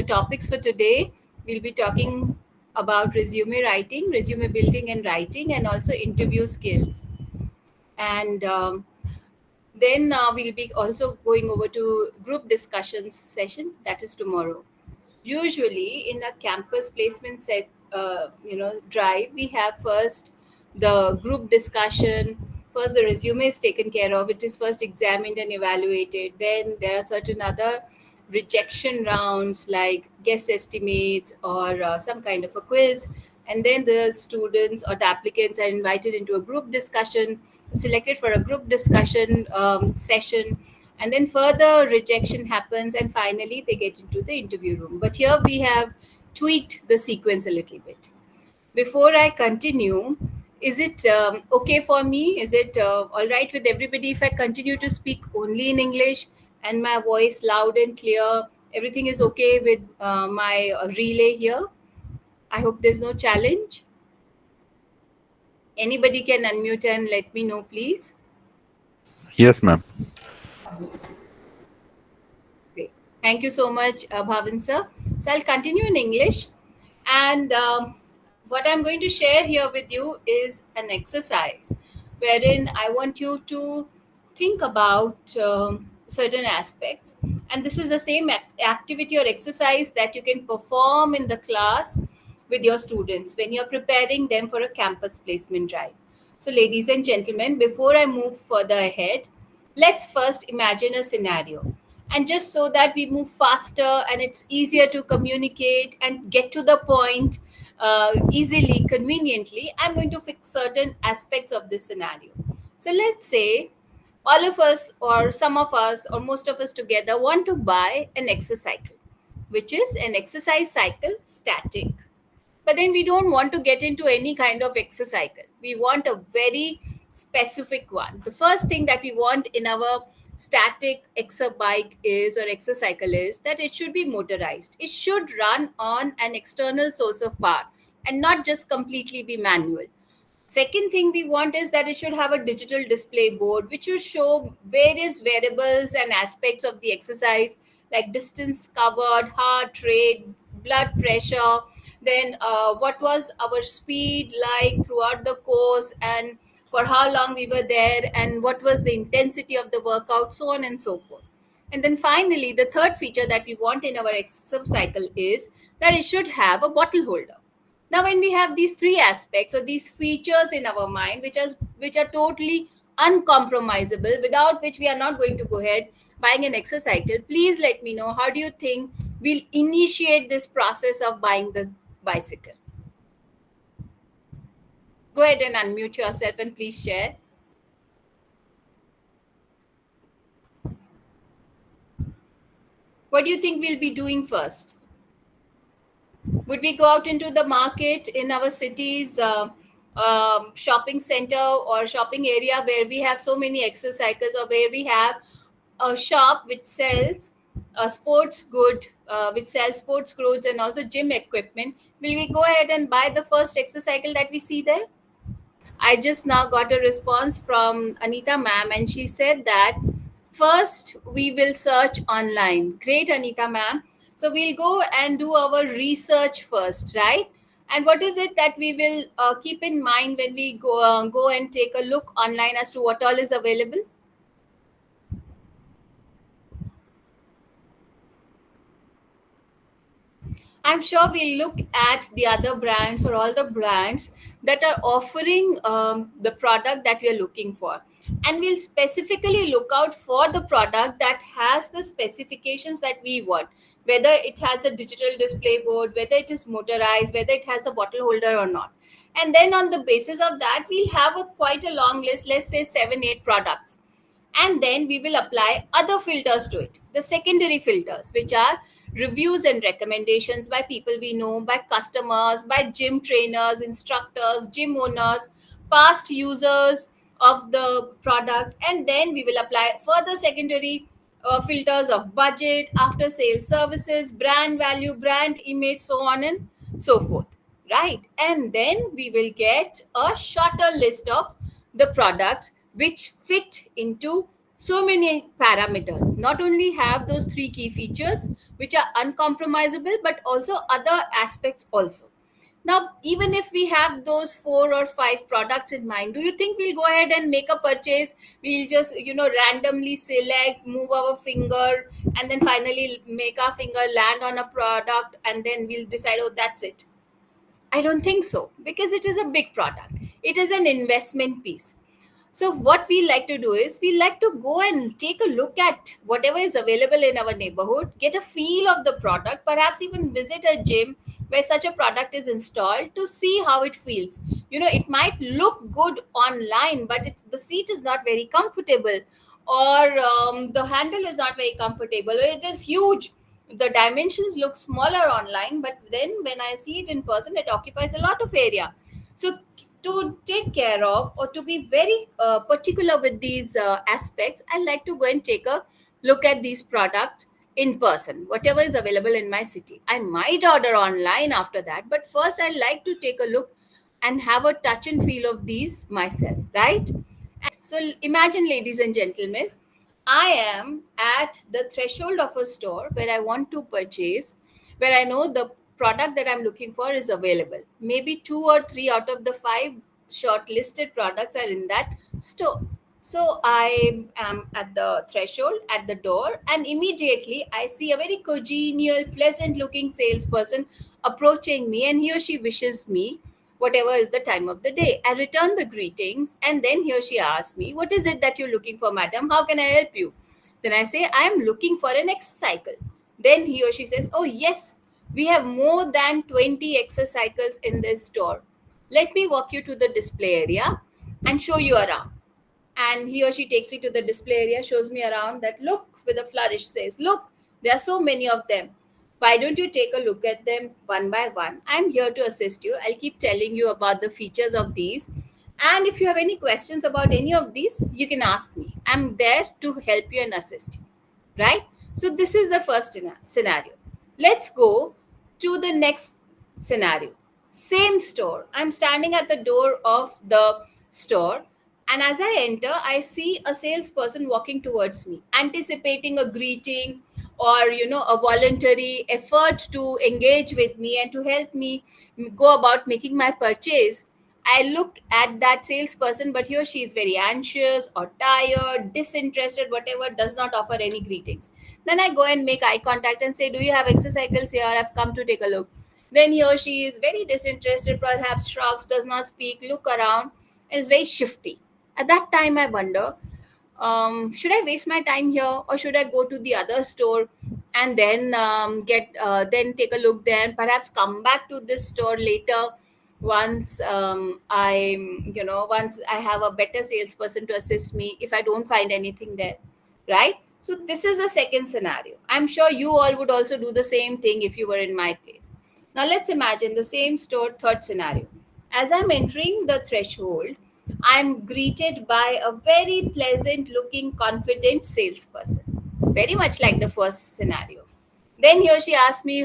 the topics for today, we'll be talking about resume writing, resume building and writing, and also interview skills. And then we'll be also going over to group discussions session, that is tomorrow. Usually in a campus placement drive, we have first the group discussion. First the resume is taken care of, it is first examined and evaluated. Then there are certain other rejection rounds like guest estimates or some kind of a quiz, and then the students or the applicants are invited into a group discussion, selected for a group discussion session, and then further rejection happens, and finally they get into the interview room. But here we have tweaked the sequence a little bit. Before I continue, is it okay for me? Is it all right with everybody if I continue to speak only in English and my voice loud and clear? Everything is okay with my relay here? I hope there's no challenge. Anybody can unmute and let me know, please. Yes, ma'am. Great. Thank you so much, Bhavin sir. So I'll continue in English. And what I'm going to share here with you is an exercise wherein I want you to think about certain aspects. And this is the same activity or exercise that you can perform in the class with your students when you're preparing them for a campus placement drive. So, ladies and gentlemen, before I move further ahead, let's first imagine a scenario. And just so that we move faster and it's easier to communicate and get to the point easily, conveniently, I'm going to fix certain aspects of this scenario. So let's say all of us, or some of us, or most of us together want to buy an exercycle, which is an exercise cycle static. But then we don't want to get into any kind of exercycle. We want a very specific one. The first thing that we want in our static bike is, or exercycle is, that it should be motorized. It should run on an external source of power and not just completely be manual. Second thing we want is that it should have a digital display board which will show various variables and aspects of the exercise, like distance covered, heart rate, blood pressure, then what was our speed like throughout the course, and for how long we were there, and what was the intensity of the workout, so on and so forth. And then finally, the third feature that we want in our exercise cycle is that it should have a bottle holder. Now, when we have these three aspects or these features in our mind, which are totally uncompromisable, without which we are not going to go ahead buying an exercise cycle, please let me know, how do you think we'll initiate this process of buying the bicycle? Go ahead and unmute yourself and please share. What do you think we'll be doing first? Would we go out into the market in our cities, shopping center or shopping area where we have so many exercises, or where we have a shop which sells sports good, which sells sports goods and also gym equipment? Will we go ahead and buy the first exercycle that we see there? I just now got a response from Anita ma'am, and she said that first we will search online. Great, Anita ma'am. So we'll go and do our research first, right? And what is it that we will keep in mind when we go and take a look online as to what all is available? I'm sure we'll look at the other brands or all the brands that are offering the product that we are looking for. And we'll specifically look out for the product that has the specifications that we want, whether it has a digital display board, whether it is motorized, whether it has a bottle holder or not. And then on the basis of that, we'll have quite a long list, let's say 7-8 products. And then we will apply other filters to it, the secondary filters, which are reviews and recommendations by people we know, by customers, by gym trainers, instructors, gym owners, past users of the product. And then we will apply further secondary filters of budget, after sales services, brand value, brand image, so on and so forth, right? And then we will get a shorter list of the products which fit into so many parameters. Not only have those three key features which are uncompromisable, but also other aspects also. Now, even if we have those 4 or 5 products in mind, do you think we'll go ahead and make a purchase? We'll just, randomly select, move our finger, and then finally make our finger land on a product, and then we'll decide, oh, that's it. I don't think so, because it is a big product. It is an investment piece. So what we like to do is we like to go and take a look at whatever is available in our neighborhood, get a feel of the product, perhaps even visit a gym where such a product is installed to see how it feels. It might look good online, but the seat is not very comfortable, or the handle is not very comfortable, or it is huge. The dimensions look smaller online, but then when I see it in person, it occupies a lot of area. So to take care of, or to be very particular with these aspects, I like to go and take a look at these products in person, whatever is available in my city. I might order online after that, but first I like to take a look and have a touch and feel of these myself, right? So imagine, ladies and gentlemen, I am at the threshold of a store where I want to purchase, where I know the product that I'm looking for is available. Maybe 2 or 3 out of the 5 shortlisted products are in that store. So I am at the threshold, at the door, and immediately I see a very congenial, pleasant looking salesperson approaching me, and he or she wishes me whatever is the time of the day. I return the greetings, and then he or she asks me, "What is it that you're looking for, madam? How can I help you?" Then I say, "I am looking for an exercycle." Then he or she says, "Oh, yes, we have more than 20 exercycles in this store. Let me walk you to the display area and show you around." And he or she takes me to the display area, shows me around, that look, with a flourish says, "Look, there are so many of them. Why don't you take a look at them one by one? I'm here to assist you. I'll keep telling you about the features of these, and if you have any questions about any of these, you can ask me. I'm there to help you and assist you." Right? So this is the first scenario. Let's go to the next scenario. Same store. I'm standing at the door of the store, and as I enter, I see a salesperson walking towards me, anticipating a greeting, or a voluntary effort to engage with me and to help me go about making my purchase. I look at that salesperson, but here she is very anxious or tired, disinterested, whatever, does not offer any greetings. Then I go and make eye contact and say, "Do you have exercises here? I've come to take a look." Then he or she is very disinterested, perhaps shrugs, does not speak, look around, and is very shifty. At that time, I wonder, should I waste my time here, or should I go to the other store and then then take a look there, and perhaps come back to this store later once once I have a better salesperson to assist me if I don't find anything there, right? So this is the second scenario. I'm sure you all would also do the same thing if you were in my place. Now let's imagine the same store, third scenario. As I'm entering the threshold, I'm greeted by a very pleasant looking, confident salesperson, very much like the first scenario. Then he or she asks me,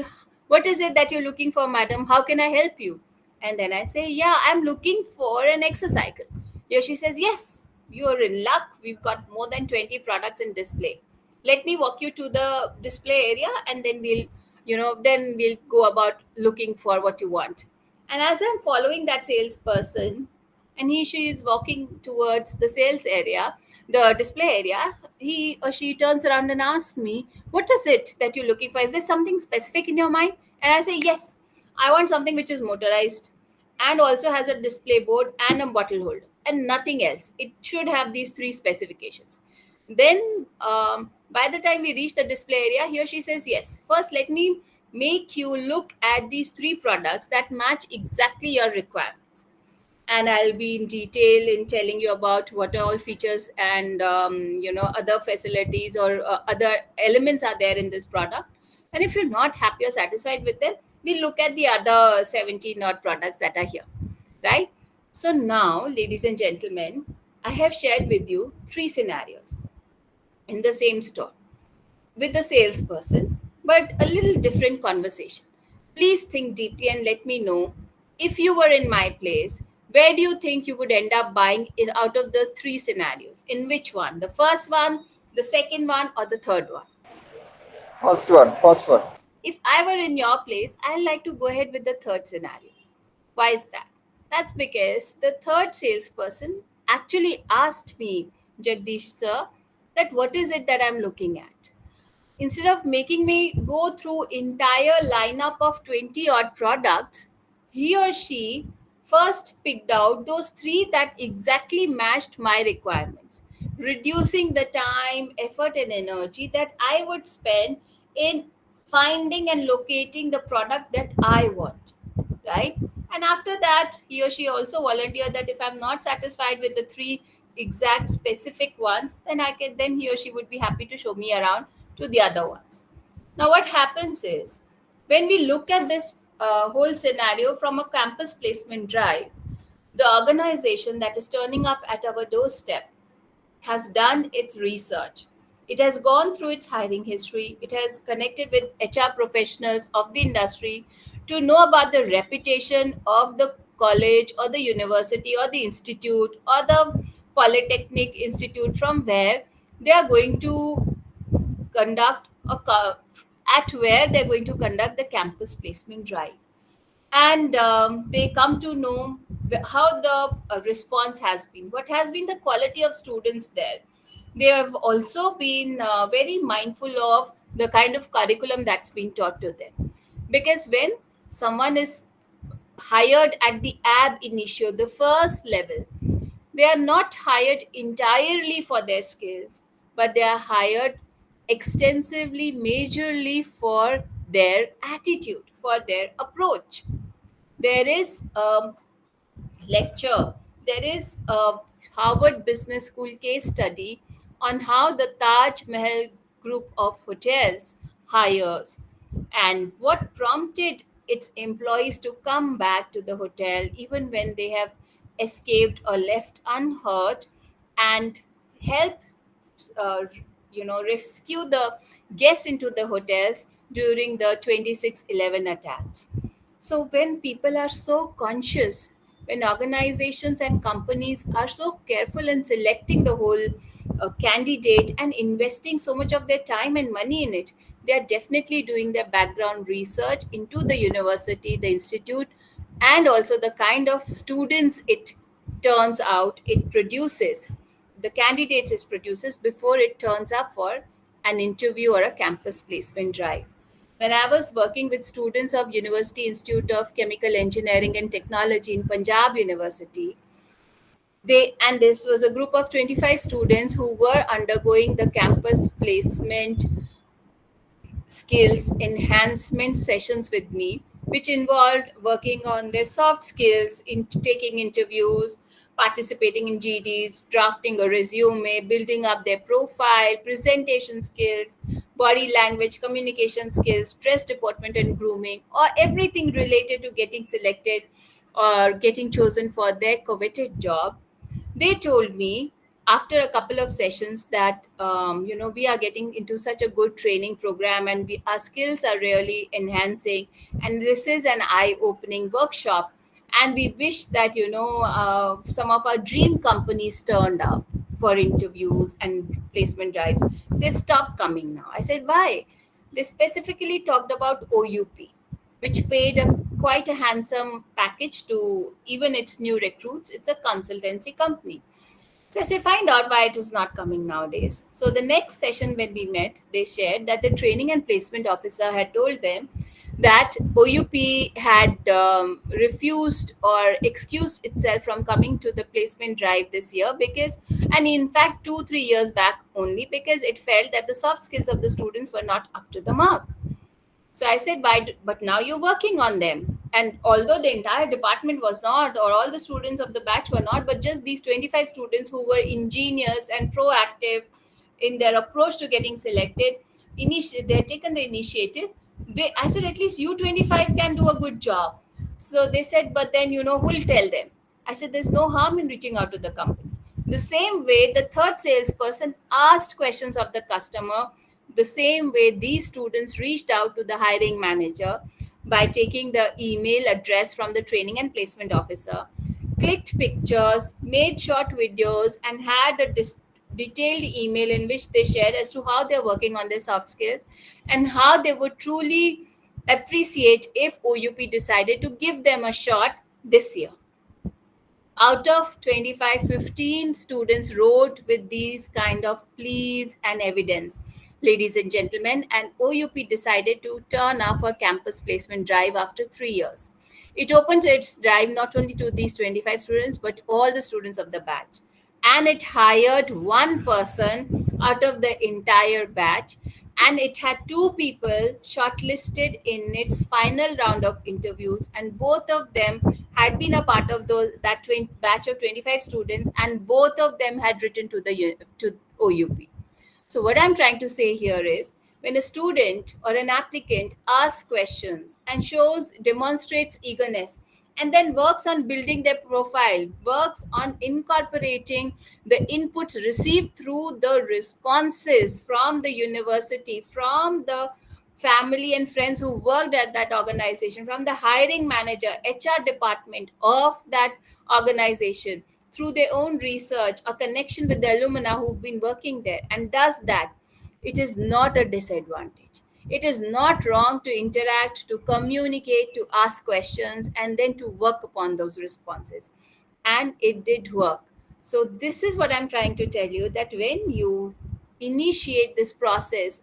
"What is it that you're looking for, madam? How can I help you?" And then I say, "Yeah, I'm looking for an exercycle." He or she says, "Yes, you're in luck. We've got more than 20 products in display. Let me walk you to the display area, and then we'll go about looking for what you want." And as I'm following that salesperson, and she is walking towards the sales area, the display area, he or she turns around and asks me, "What is it that you're looking for? Is there something specific in your mind?" And I say, "Yes, I want something which is motorized and also has a display board and a bottle holder, and nothing else. It should have these 3 specifications." Then by the time we reach the display area, he or she says, "Yes, first let me make you look at these 3 products that match exactly your requirements, and I'll be in detail in telling you about what are all features and other facilities or other elements are there in this product. And if you're not happy or satisfied with them, we'll look at the other 17 odd products that are here, right?" So now, ladies and gentlemen, I have shared with you 3 scenarios in the same store with the salesperson, but a little different conversation. Please think deeply and let me know, if you were in my place, where do you think you would end up buying in out of the three scenarios? In which one? The first one, the second one, or the third one? First one, first one. If I were in your place, I'd like to go ahead with the third scenario. Why is that? That's because the third salesperson actually asked me, Jagdish sir, that what is it that I'm looking at? Instead of making me go through entire lineup of 20 odd products, he or she first picked out those three that exactly matched my requirements, reducing the time, effort, and energy that I would spend in finding and locating the product that I want, right? And after that, he or she also volunteered that if I'm not satisfied with the three exact specific ones, then I can then he or she would be happy to show me around to the other ones. Now, what happens is when we look at this whole scenario from a campus placement drive, the organization that is turning up at our doorstep has done its research. It has gone through its hiring history. It has connected with HR professionals of the industry to know about the reputation of the college or the university or the institute or the polytechnic institute from where they are going to conduct at where they're going to conduct the campus placement drive. And they come to know how the response has been, what has been the quality of students there. They have also been very mindful of the kind of curriculum that's been taught to them, because when someone is hired at the ab initio, the first level, they are not hired entirely for their skills, but they are hired extensively, majorly for their attitude, for their approach. There is lecture. There is a Harvard Business School case study on how the Taj Mahal group of hotels hires and what prompted its employees to come back to the hotel even when they have escaped or left unhurt, and help uh, rescue the guests into the hotels during the 26/11 attacks. So when people are so conscious, when organizations and companies are so careful in selecting the whole candidate and investing so much of their time and money in it, they are definitely doing their background research into the university, the institute, and also the kind of students it turns out it produces, the candidates it produces before it turns up for an interview or a campus placement drive. When I was working with students of University Institute of Chemical Engineering and Technology in Punjab University, this was a group of 25 students who were undergoing the campus placement skills enhancement sessions with me, which involved working on their soft skills, in taking interviews, participating in GDs, drafting a resume, building up their profile, presentation skills, body language, communication skills, stress deportment and grooming, or everything related to getting selected or getting chosen for their coveted job. They told me after a couple of sessions that we are getting into such a good training program, and our skills are really enhancing, and this is an eye-opening workshop, and we wish that some of our dream companies turned up for interviews and placement drives. They've stopped coming now. I said, why? They specifically talked about OUP, which paid quite a handsome package to even its new recruits. It's a consultancy company. So I said, find out why it is not coming nowadays. So the next session when we met, they shared that the training and placement officer had told them that OUP had refused or excused itself from coming to the placement drive this year because, and in fact, 2-3 years back only, because it felt that the soft skills of the students were not up to the mark. So I said, but now you're working on them. And although the entire department was not, or all the students of the batch were not, but just these 25 students who were ingenious and proactive in their approach to getting selected, they had taken the initiative. I said, at least you 25 can do a good job. So they said, but then, who'll tell them? I said, there's no harm in reaching out to the company. The same way, the third salesperson asked questions of the customer, the same way these students reached out to the hiring manager by taking the email address from the training and placement officer, clicked pictures, made short videos, and had a detailed email in which they shared as to how they're working on their soft skills and how they would truly appreciate if OUP decided to give them a shot this year. Out of 25, 15 students wrote with these kind of pleas and evidence, ladies and gentlemen, and OUP decided to turn up for campus placement drive after 3 years. It opened its drive not only to these 25 students but all the students of the batch, and it hired one person out of the entire batch, and it had two people shortlisted in its final round of interviews, and both of them had been a part of that batch of 25 students, and both of them had written to to OUP. So what I'm trying to say here is, when a student or an applicant asks questions and demonstrates eagerness, and then works on building their profile, works on incorporating the inputs received through the responses from the university, from the family and friends who worked at that organization, from the hiring manager, HR department of that organization, through their own research, a connection with the alumna who've been working there, and does that, it is not a disadvantage. It is not wrong to interact, to communicate, to ask questions, and then to work upon those responses. And it did work. So, this is what I'm trying to tell you, that when you initiate this process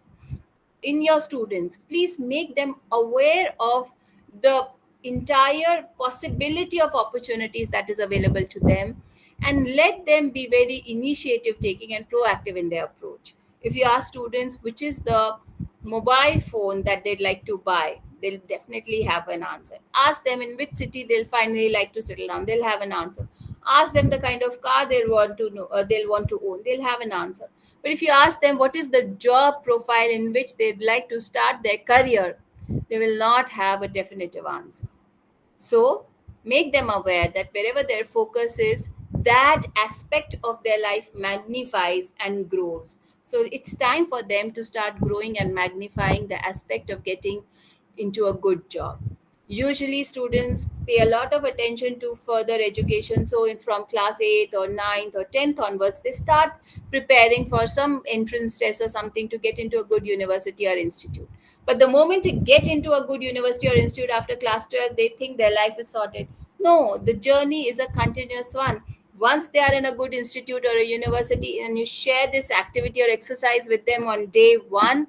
in your students, please make them aware of the entire possibility of opportunities that is available to them, and let them be very initiative taking and proactive in their approach. If you ask students which is the mobile phone that they'd like to buy, they'll definitely have an answer. Ask them in which city they'll finally like to settle down, they'll have an answer. Ask them the kind of car they'll want to own, they'll have an answer. But if you ask them what is the job profile in which they'd like to start their career, they will not have a definitive answer. So make them aware that wherever their focus is, that aspect of their life magnifies and grows. So it's time for them to start growing and magnifying the aspect of getting into a good job. Usually, students pay a lot of attention to further education. So, from class 8th or 9th or 10th onwards, they start preparing for some entrance test or something to get into a good university or institute. But the moment they get into a good university or institute after class 12, they think their life is sorted. No, the journey is a continuous one. Once they are in a good institute or a university and you share this activity or exercise with them on day one,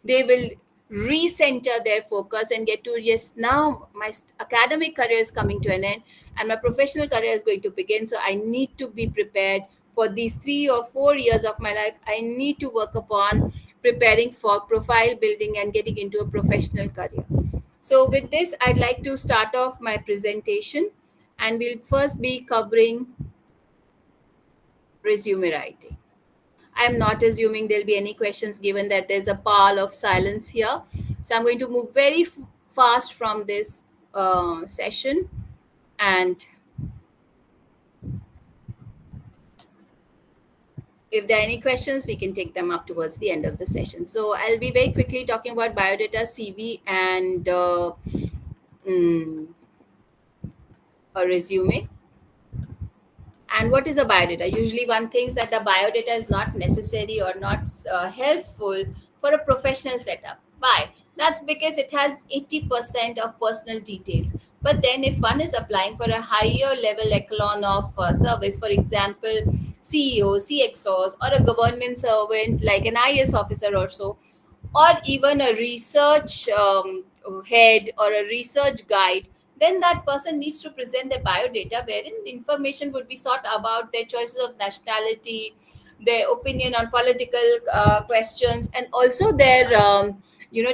they will recenter their focus and get to, yes, now my academic career is coming to an end and my professional career is going to begin. So I need to be prepared for these 3 or 4 years of my life. I need to work upon preparing for profile building and getting into a professional career. So with this, I'd like to start off my presentation, and we'll first be covering resume writing. I'm not assuming there'll be any questions given that there's a pall of silence here. So I'm going to move very fast from this session. And if there are any questions, we can take them up towards the end of the session. So I'll be very quickly talking about biodata, CV, and a resume. And what is a biodata? Usually one thinks that the biodata is not necessary or not helpful for a professional setup. Why? That's because it has 80% of personal details. But then if one is applying for a higher level echelon of service, for example, CEOs, CXOs, or a government servant like an IS officer or so, or even a research head or a research guide, then that person needs to present their biodata wherein the information would be sought about their choices of nationality, their opinion on political questions, and also their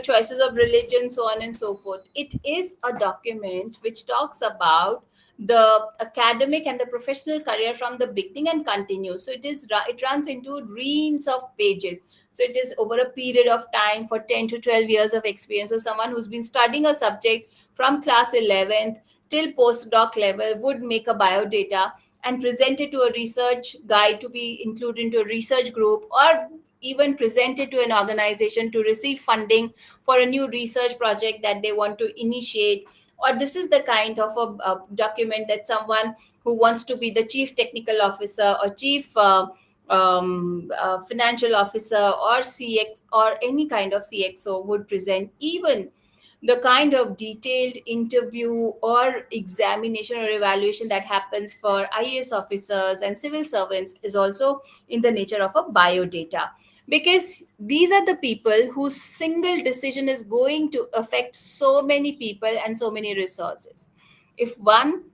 choices of religion, so on and so forth. It is a document which talks about the academic and the professional career from the beginning and continues. So it runs into reams of pages. So it is over a period of time for 10 to 12 years of experience. So someone who's been studying a subject from class 11th till postdoc level would make a biodata and present it to a research guide to be included into a research group, or even present it to an organization to receive funding for a new research project that they want to initiate, or this is the kind of a document that someone who wants to be the chief technical officer or chief financial officer or CX or any kind of CXO would present. Even the kind of detailed interview or examination or evaluation that happens for IAS officers and civil servants is also in the nature of a biodata, because these are the people whose single decision is going to affect so many people and so many resources. If one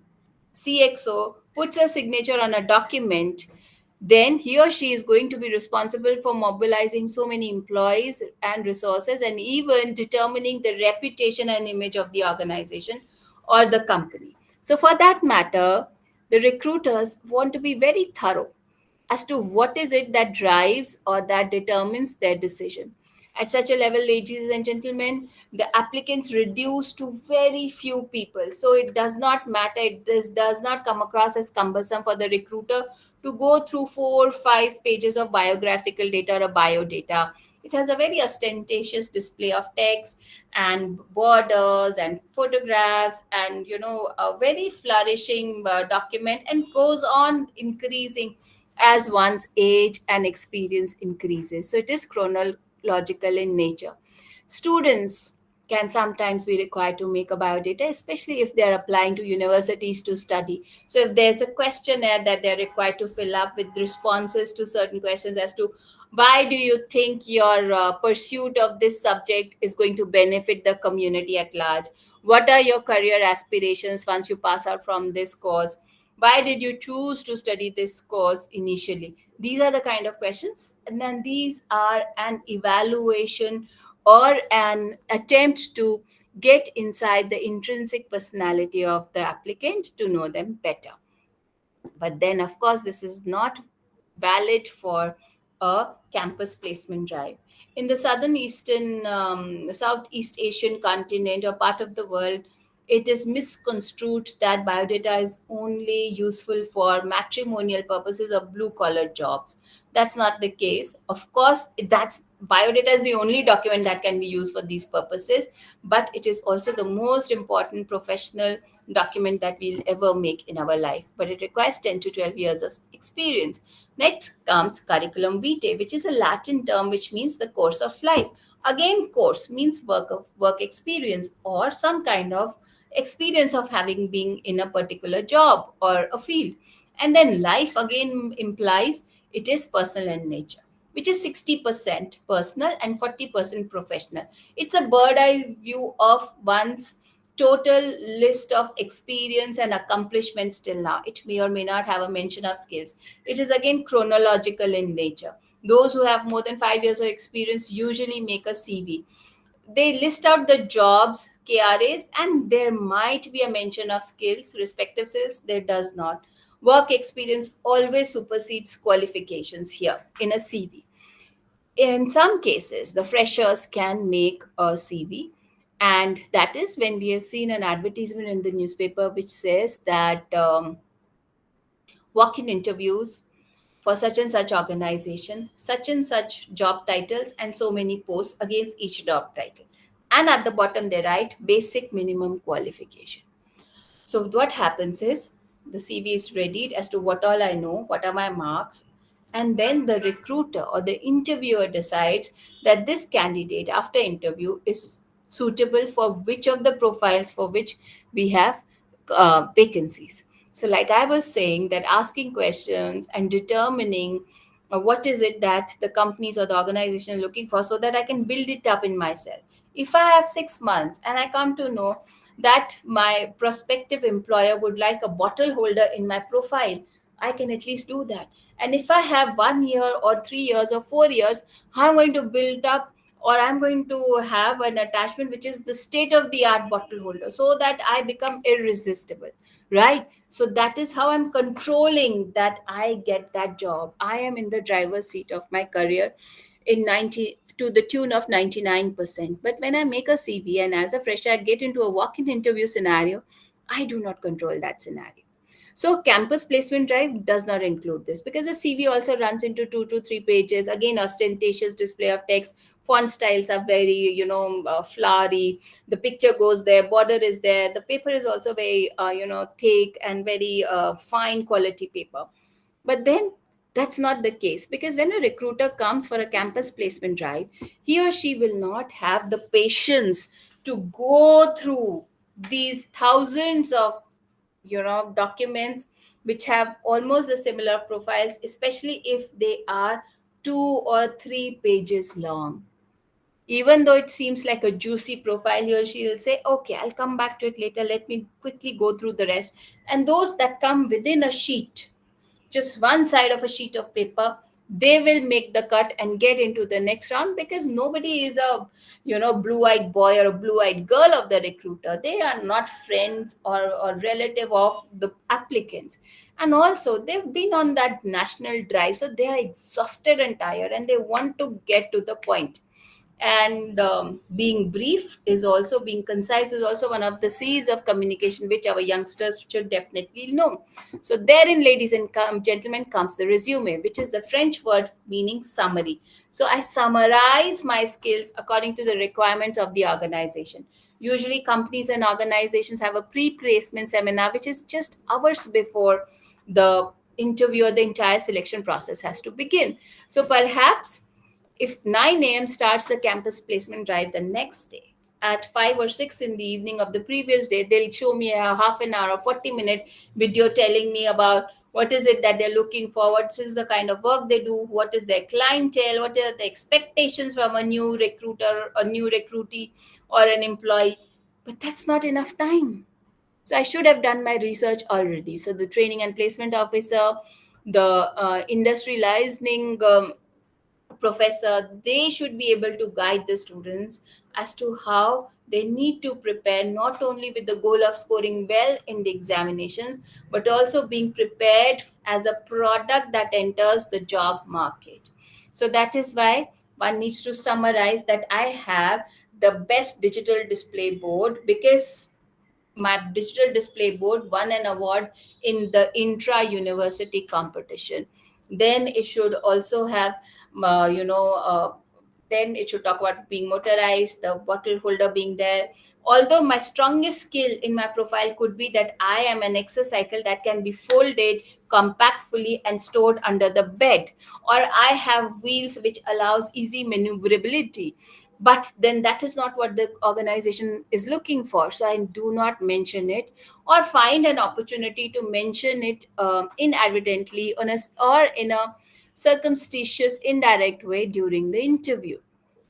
CXO puts a signature on a document, then he or she is going to be responsible for mobilizing so many employees and resources, and even determining the reputation and image of the organization or the company. So, for that matter, the recruiters want to be very thorough as to what is it that drives or that determines their decision. At such a level, ladies and gentlemen, the applicants reduce to very few people. So it does not matter, does not come across as cumbersome for the recruiter to go through 4 or 5 pages of biographical data or biodata. It has a very ostentatious display of text and borders and photographs and a very flourishing document, and goes on increasing as one's age and experience increases. So it is chronological in nature. Students can sometimes be required to make a biodata, especially if they're applying to universities to study. So if there's a questionnaire that they're required to fill up with responses to certain questions as to why do you think your pursuit of this subject is going to benefit the community at large? What are your career aspirations once you pass out from this course? Why did you choose to study this course initially? These are the kind of questions, and then these are an evaluation or an attempt to get inside the intrinsic personality of the applicant to know them better. But then, of course, this is not valid for a campus placement drive. In the Southeast Asian continent or part of the world, it is misconstrued that biodata is only useful for matrimonial purposes or blue collar jobs. That's not the case. Of course, that's biodata is the only document that can be used for these purposes, but it is also the most important professional document that we'll ever make in our life. But it requires 10 to 12 years of experience. Next comes curriculum vitae, which is a Latin term which means the course of life. Again, course means work experience or some kind of experience of having been in a particular job or a field. And then life again implies it is personal in nature, which is 60% personal and 40% professional. It's a bird eye view of one's total list of experience and accomplishments till now. It may or may not have a mention of skills. It is again chronological in nature. Those who have more than 5 years of experience usually make a CV. They list out the jobs, KRAs, and there might be a mention of skills, respective skills. There does not. Work experience always supersedes qualifications here in a CV. In some cases, the freshers can make a CV, and that is when we have seen an advertisement in the newspaper which says that walk in interviews for such and such organization, such and such job titles, and so many posts against each job title. And at the bottom, they write basic minimum qualification. So what happens is the CV is readied as to what all I know, what are my marks, and then the recruiter or the interviewer decides that this candidate after interview is suitable for which of the profiles for which we have vacancies. So like I was saying, that asking questions and determining what is it that the companies or the organization are looking for, so that I can build it up in myself. If I have 6 months and I come to know that my prospective employer would like a bottle holder in my profile, I can at least do that. And if I have 1 year or 3 years or 4 years, I'm going to build up, or I'm going to have an attachment which is the state of the art bottle holder, so that I become irresistible, right? So that is how I'm controlling that I get that job. I am in the driver's seat of my career in 90 to the tune of 99%. But when I make a CV and as a fresher I get into a walk-in interview scenario, I do not control that scenario. So campus placement drive does not include this because the CV also runs into 2 to 3 pages. Again, ostentatious display of text. Font styles are very, flowery. The picture goes there, border is there. The paper is also very, thick and very fine quality paper. But then that's not the case, because when a recruiter comes for a campus placement drive, he or she will not have the patience to go through these thousands of documents which have almost the similar profiles, especially if they are 2 or 3 pages long. Even though it seems like a juicy profile, he or she will say, okay, I'll come back to it later, let me quickly go through the rest. And those that come within a sheet, just one side of a sheet of paper, they will make the cut and get into the next round, because nobody is a blue-eyed boy or a blue-eyed girl of the recruiter. They are not friends or relative of the applicants. And also they've been on that national drive, so they are exhausted and tired and they want to get to the point. And being brief is also, being concise is also one of the C's of communication, which our youngsters should definitely know. So therein, ladies and gentlemen, comes the resume, which is the French word meaning summary. So I summarize my skills according to the requirements of the organization. Usually companies and organizations have a pre-placement seminar, which is just hours before the interview or the entire selection process has to begin. So perhaps if 9 a.m. starts the campus placement drive the next day, at 5 or 6 in the evening of the previous day, they'll show me a half an hour or 40-minute video telling me about what is it that they're looking for, what is the kind of work they do, what is their clientele, what are the expectations from a new recruiter, a new recruitee, or an employee. But that's not enough time. So I should have done my research already. So the training and placement officer, the industry licensing professor, they should be able to guide the students as to how they need to prepare, not only with the goal of scoring well in the examinations, but also being prepared as a product that enters the job market. So that is why one needs to summarize that I have the best digital display board, because my digital display board won an award in the intra university competition. Then it should also have then it should talk about being motorized, the bottle holder being there. Although my strongest skill in my profile could be that I am an exercycle that can be folded compactfully and stored under the bed, or I have wheels which allows easy maneuverability. But then that is not what the organization is looking for, so I do not mention it, or find an opportunity to mention it inadvertently or in a circumstitious indirect way during the interview.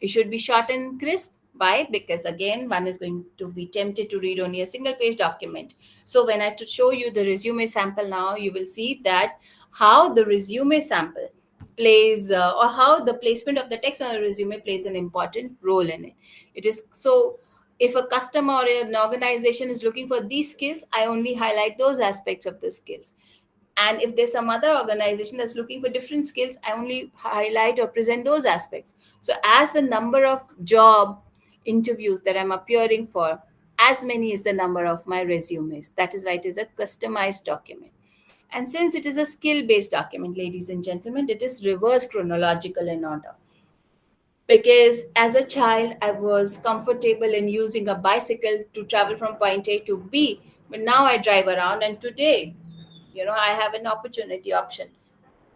It should be short and crisp. Why? Because again, one is going to be tempted to read only a single page document. So when I to show you the resume sample now, you will see that how the resume sample plays or how the placement of the text on a resume plays an important role in it. It is so, if a customer or an organization is looking for these skills, I only highlight those aspects of the skills. And if there's some other organization that's looking for different skills, I only highlight or present those aspects. So as the number of job interviews that I'm appearing for, as many is the number of my resumes. That is why it is a customized document. And since it is a skill based document, ladies and gentlemen, it is reverse chronological in order. Because as a child, I was comfortable in using a bicycle to travel from point A to B, but now I drive around, and today, I have an opportunity option.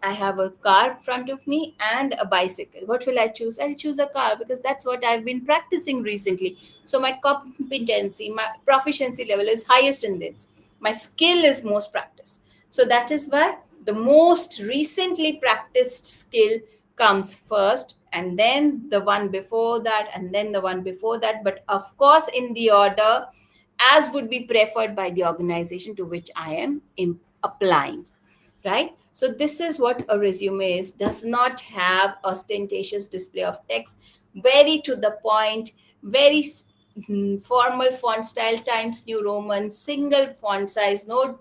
I have a car in front of me and a bicycle. What will I choose? I'll choose a car because that's what I've been practicing recently. So my competency, my proficiency level is highest in this. My skill is most practiced. So that is why the most recently practiced skill comes first, and then the one before that, and then the one before that. But of course, in the order as would be preferred by the organization to which I am applying, right? So this is what a resume is. Does not have ostentatious display of text, very to the point, very formal font style, Times New Roman, single font size, no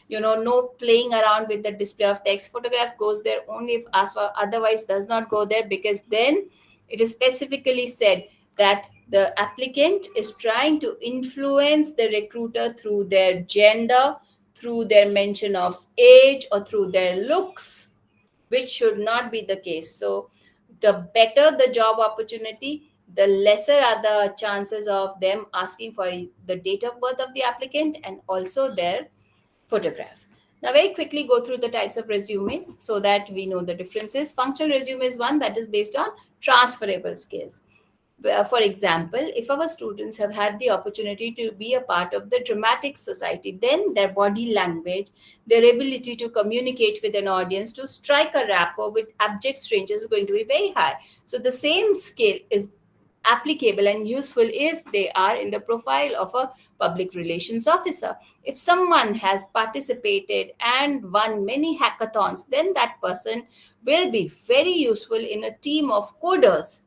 no playing around with the display of text. Photograph goes there only if asked for, otherwise does not go there, because then it is specifically said that the applicant is trying to influence the recruiter through their gender, through their mention of age or through their looks, which should not be the case. So, the better the job opportunity, the lesser are the chances of them asking for the date of birth of the applicant and also their photograph. Now, very quickly go through the types of resumes so that we know the differences. Functional resume is one that is based on transferable skills. For example, if our students have had the opportunity to be a part of the dramatic society, then their body language, their ability to communicate with an audience, to strike a rapport with abject strangers is going to be very high. So the same skill is applicable and useful if they are in the profile of a public relations officer. If someone has participated and won many hackathons, then that person will be very useful in a team of coders.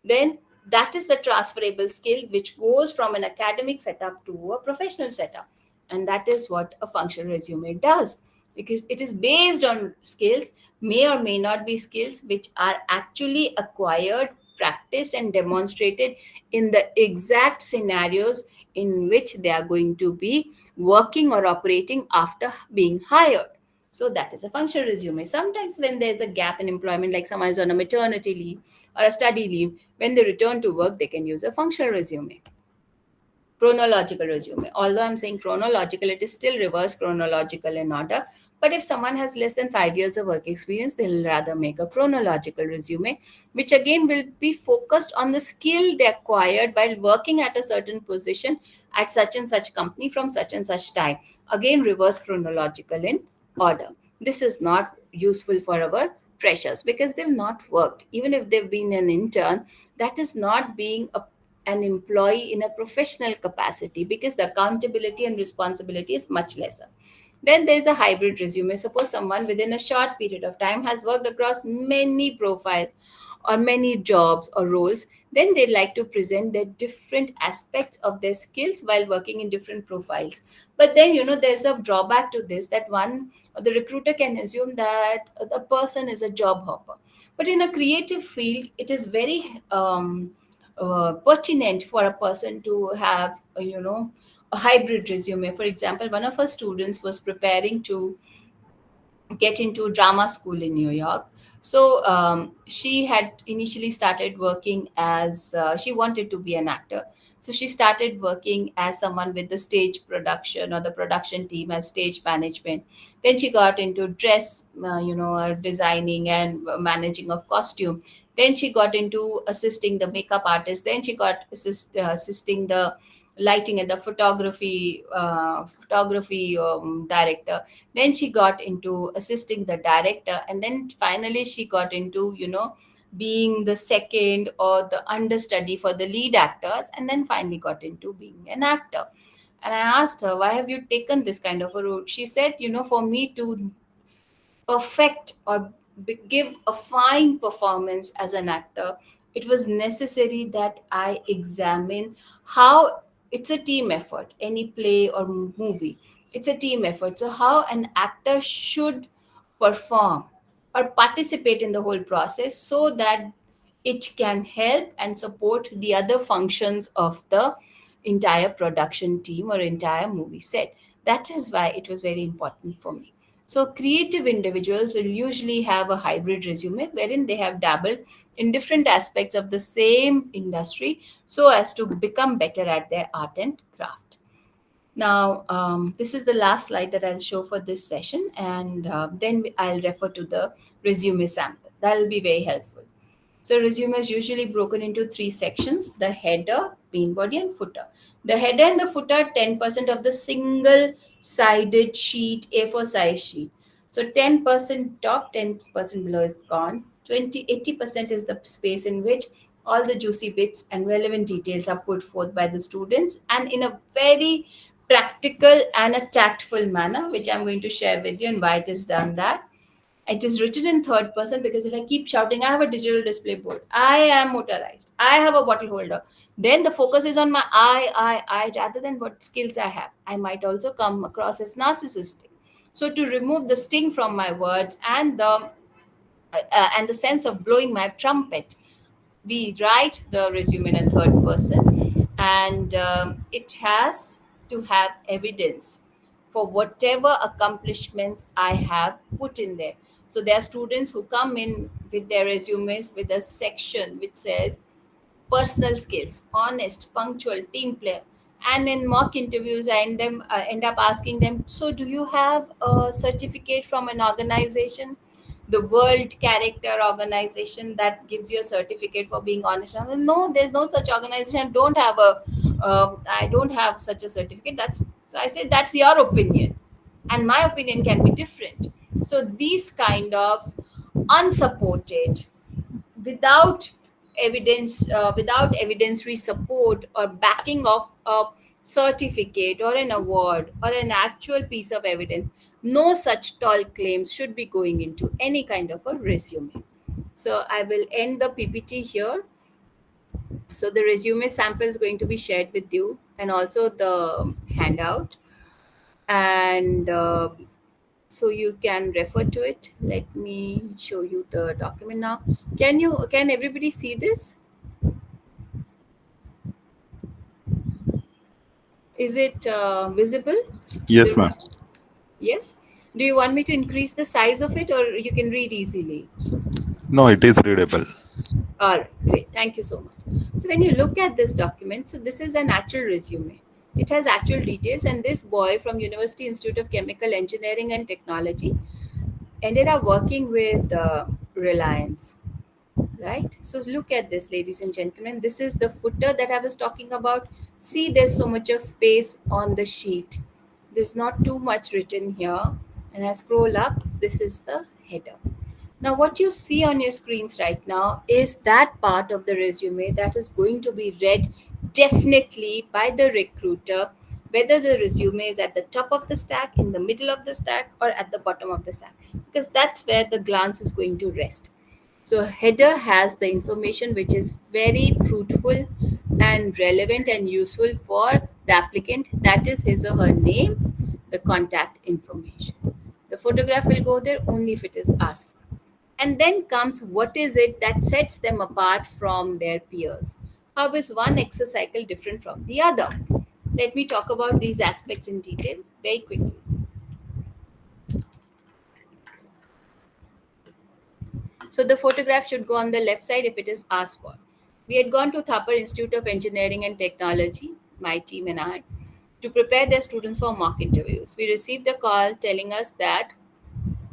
Then that is the transferable skill which goes from an academic setup to a professional setup. And that is what a functional resume does, because it is based on skills, may or may not be skills which are actually acquired, practiced, and demonstrated in the exact scenarios in which they are going to be working or operating after being hired. So that is a functional resume. Sometimes when there's a gap in employment, like someone is on a maternity leave or a study leave, when they return to work, they can use a functional resume. Chronological resume. Although I'm saying chronological, it is still reverse chronological in order. But if someone has less than 5 years of work experience, they'll rather make a chronological resume, which again will be focused on the skill they acquired while working at a certain position at such and such company from such and such time. Again, reverse chronological in order. This is not useful for our freshers because they've not worked. Even if they've been an intern, that is not being an employee in a professional capacity because the accountability and responsibility is much lesser. Then there's a hybrid resume. Suppose someone within a short period of time has worked across many profiles or many jobs or roles, then they like to present the different aspects of their skills while working in different profiles. But then, there's a drawback to this, that the recruiter can assume that the person is a job hopper. But in a creative field, it is very pertinent for a person to have, a hybrid resume. For example, one of our students was preparing to get into drama school in New York. So she had initially started working as she wanted to be an actor. So she started working as someone with the stage production or the production team as stage management. Then she got into dress, designing and managing of costume. Then she got into assisting the makeup artist. Then she got assisting the lighting and the photography director. Then she got into assisting the director, and then finally she got into being the second or the understudy for the lead actors, and then finally got into being an actor. And I asked her, why have you taken this kind of a route? She said, for me to perfect or give a fine performance as an actor, it was necessary that I examine how it's a team effort, any play or movie. It's a team effort. So, how an actor should perform or participate in the whole process so that it can help and support the other functions of the entire production team or entire movie set. That is why it was very important for me. So, creative individuals will usually have a hybrid resume wherein they have dabbled in different aspects of the same industry so as to become better at their art and craft. Now, this is the last slide that I'll show for this session, and then I'll refer to the resume sample. That will be very helpful. So resume is usually broken into three sections: the header, main body, and footer. The header and the footer, 10% of the single-sided sheet, A4 size sheet. So 10% top, 10% below is gone. 80% is the space in which all the juicy bits and relevant details are put forth by the students, and in a very practical and a tactful manner, which I'm going to share with you and why it is done that. It is written in third person because if I keep shouting, I have a digital display board, I am motorized, I have a bottle holder, then the focus is on my I, rather than what skills I have. I might also come across as narcissistic. So to remove the sting from my words and the sense of blowing my trumpet, we write the resume in a third person, and it has to have evidence for whatever accomplishments I have put in there. So there are students who come in with their resumes with a section which says personal skills, honest, punctual, team player. And in mock interviews, end up asking them, so do you have a certificate from an organization, the World Character Organization, that gives you a certificate for being honest? I'm like, no, there's no such organization. I don't have such a certificate. That's so I said that's your opinion, and my opinion can be different. So these kind of unsupported, without without evidentiary support or backing of a certificate or an award or an actual piece of evidence, no such tall claims should be going into any kind of a resume. So I will end the PPT here. So the resume sample is going to be shared with you, and also the handout, and so you can refer to it. Let me show you the document now. Can everybody see this? Is it visible? Yes, The, ma'am. yes. Do you want me to increase the size of it, or you can read easily? No, it is readable. All right, great. Thank you so much. So when you look at this document, so this is an actual resume. It has actual details, and this boy from University Institute of Chemical Engineering and Technology ended up working with Reliance. Right? So look at this, ladies and gentlemen. This is the footer that I was talking about. See, there's so much of space on the sheet. There's not too much written here. And I scroll up, this is the header. Now, what you see on your screens right now is that part of the resume that is going to be read definitely by the recruiter, whether the resume is at the top of the stack, in the middle of the stack, or at the bottom of the stack, because that's where the glance is going to rest. So header has the information which is very fruitful and relevant and useful for the applicant. That is his or her name, the contact information. The photograph will go there only if it is asked for. And then comes what is it that sets them apart from their peers? How is one exercycle different from the other? Let me talk about these aspects in detail very quickly. So the photograph should go on the left side if it is asked for. We had gone to Thapar Institute of Engineering and Technology, my team and I, to prepare their students for mock interviews. We received a call telling us that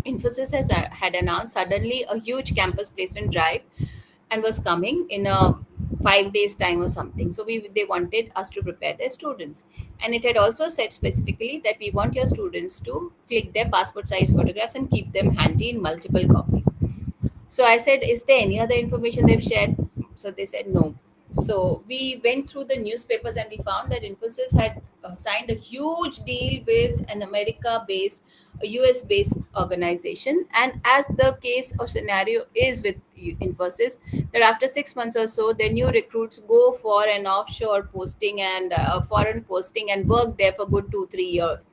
Infosys had announced suddenly a huge campus placement drive and was coming in a 5 days time or something. So they wanted us to prepare their students, and it had also said specifically that we want your students to click their passport size photographs and keep them handy in multiple copies. So I said, is there any other information they've shared? So they said no. So we went through the newspapers and we found that Infosys had signed a huge deal with an America-based, a US-based organization. And as the case or scenario is with Infosys, that after 6 months or so, their new recruits go for an offshore posting and foreign posting and work there for good 2-3 years.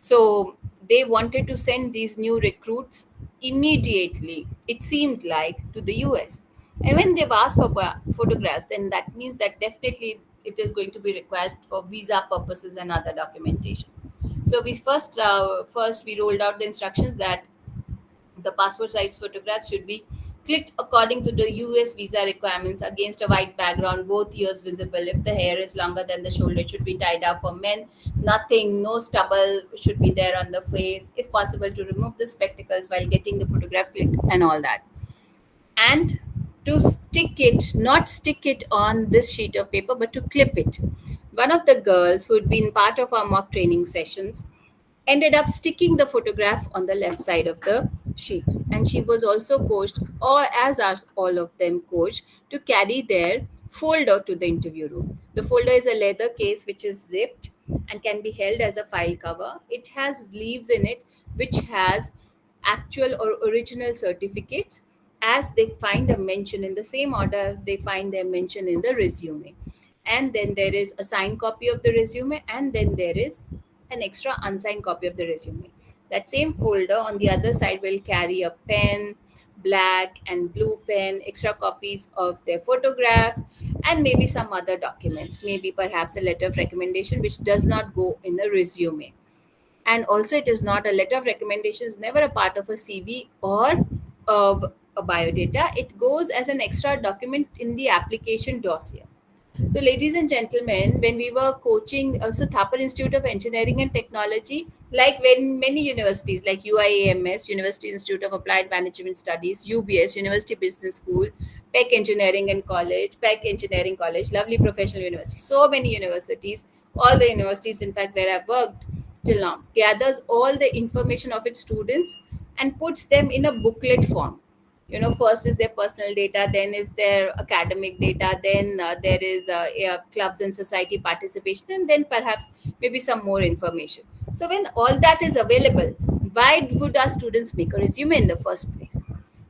So they wanted to send these new recruits immediately, it seemed like, to the US. And when they've asked for photographs, then that means that definitely it is going to be required for visa purposes and other documentation. So first we rolled out the instructions that the passport size photographs should be clicked according to the US visa requirements against a white background, both ears visible. If the hair is longer than the shoulder, it should be tied up. For men, nothing, no stubble should be there on the face. If possible, to remove the spectacles while getting the photograph clicked and all that. And to stick it, not stick it on this sheet of paper, but to clip it. One of the girls who had been part of our mock training sessions ended up sticking the photograph on the left side of the sheet, and she was also coached, or as are all of them coached, to carry their folder to the interview room. The folder is a leather case which is zipped and can be held as a file cover. It has leaves in it which has actual or original certificates, as they find a mention in the same order they find their mention in the resume. And then there is a signed copy of the resume, and then there is an extra unsigned copy of the resume. That same folder on the other side will carry a pen, black and blue pen, extra copies of their photograph, and maybe some other documents, maybe perhaps a letter of recommendation which does not go in a resume. And also, it is not a letter of recommendation, is never a part of a CV or a biodata. It goes as an extra document in the application dossier. So, ladies and gentlemen, when we were coaching, also Thapar Institute of Engineering and Technology, like when many universities like UIAMS, University Institute of Applied Management Studies, UBS, University Business School, PEC Engineering and College, PEC Engineering College, lovely professional university, so many universities, all the universities, in fact, where I've worked till now, gathers all the information of its students and puts them in a booklet form. First is their personal data, then is their academic data, then there is clubs and society participation, and then perhaps maybe some more information. So when all that is available, why would our students make a resume in the first place?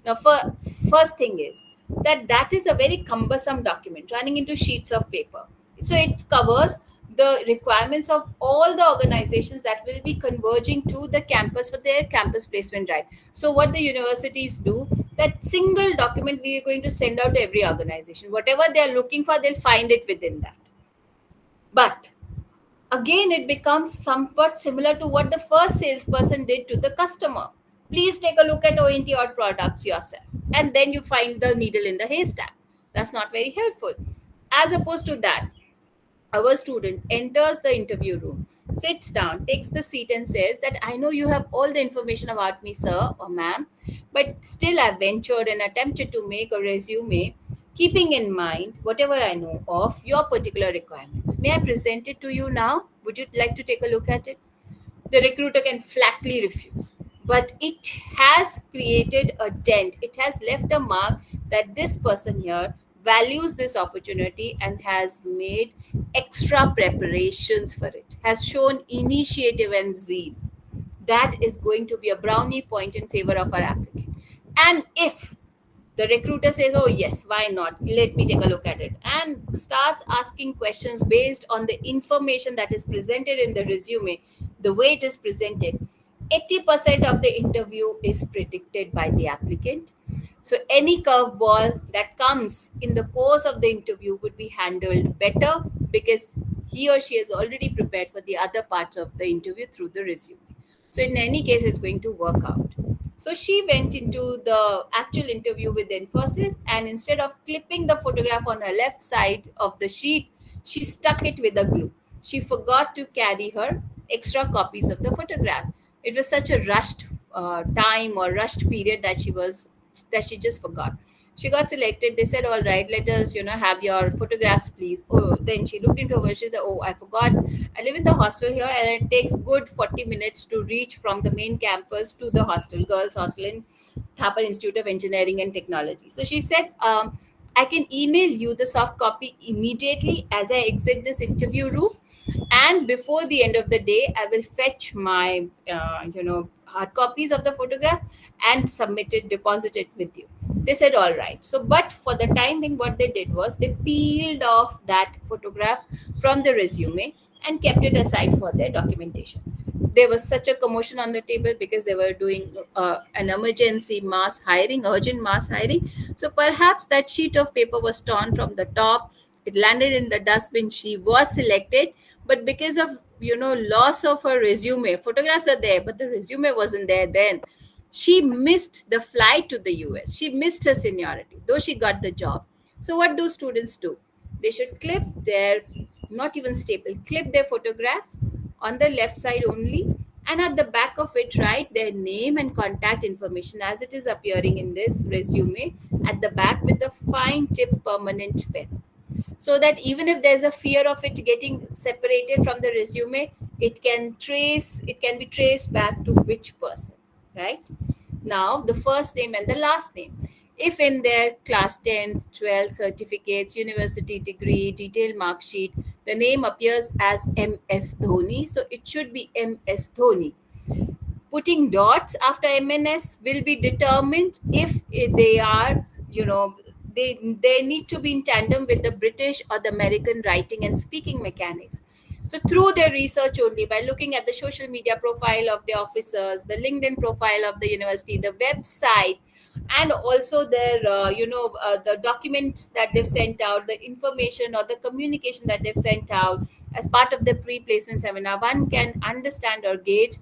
Now, first thing is that is a very cumbersome document running into sheets of paper. So it covers the requirements of all the organizations that will be converging to the campus for their campus placement drive. So what the universities do, that single document we are going to send out to every organization. Whatever they are looking for, they'll find it within that. But again, it becomes somewhat similar to what the first salesperson did to the customer. Please take a look at ONT or products yourself, and then you find the needle in the haystack. That's not very helpful. As opposed to that, our student enters the interview room, sits down, takes the seat, and says that I know you have all the information about me, sir or ma'am, but still I ventured and attempted to make a resume keeping in mind whatever I know of your particular requirements. May I present it to you now? Would you like to take a look at it? The recruiter can flatly refuse. But it has created a dent. It has left a mark that this person here values this opportunity and has made extra preparations for it, has shown initiative and zeal. That is going to be a brownie point in favor of our applicant. And if the recruiter says, oh, yes, why not? Let me take a look at it, and starts asking questions based on the information that is presented in the resume, the way it is presented, 80% of the interview is predicted by the applicant. So, any curveball that comes in the course of the interview would be handled better because he or she has already prepared for the other parts of the interview through the resume. So, in any case, it's going to work out. So she went into the actual interview with Infosys, and instead of clipping the photograph on her left side of the sheet, she stuck it with a glue. She forgot to carry her extra copies of the photograph. It was such a rushed time or rushed period that she just forgot. She got selected. They said, all right, let us, have your photographs, please. Oh, then she looked into her phone. She said, oh, I forgot. I live in the hostel here, and it takes good 40 minutes to reach from the main campus to the hostel, girls' hostel in Thapar Institute of Engineering and Technology. So she said, I can email you the soft copy immediately as I exit this interview room. And before the end of the day, I will fetch my, hard copies of the photograph and submit it, deposit it with you. They said, all right. So, but for the time being, what they did was they peeled off that photograph from the resume and kept it aside for their documentation. There was such a commotion on the table because they were doing an emergency mass hiring, urgent mass hiring. So perhaps that sheet of paper was torn from the top. It landed in the dustbin. She was selected, but because of loss of her resume, photographs are there, but the resume wasn't there then. She missed the flight to the US. She missed her seniority, though she got the job. So what do students do? They should clip their, not even staple, clip their photograph on the left side only, and at the back of it write their name and contact information as it is appearing in this resume at the back with a fine tip permanent pen, so that even if there's a fear of it getting separated from the resume, it can be traced back to which person, right? Now the first name and the last name. If in their class 10th 12th certificates, university degree, detailed mark sheet, the name appears as MS Dhoni, so it should be MS Dhoni. Putting dots after MNS will be determined if they are, they need to be in tandem with the British or the American writing and speaking mechanics. So through their research only, by looking at the social media profile of the officers, the LinkedIn profile of the university, the website and also their the documents that they've sent out, the information or the communication that they've sent out as part of the pre-placement seminar. One can understand or gauge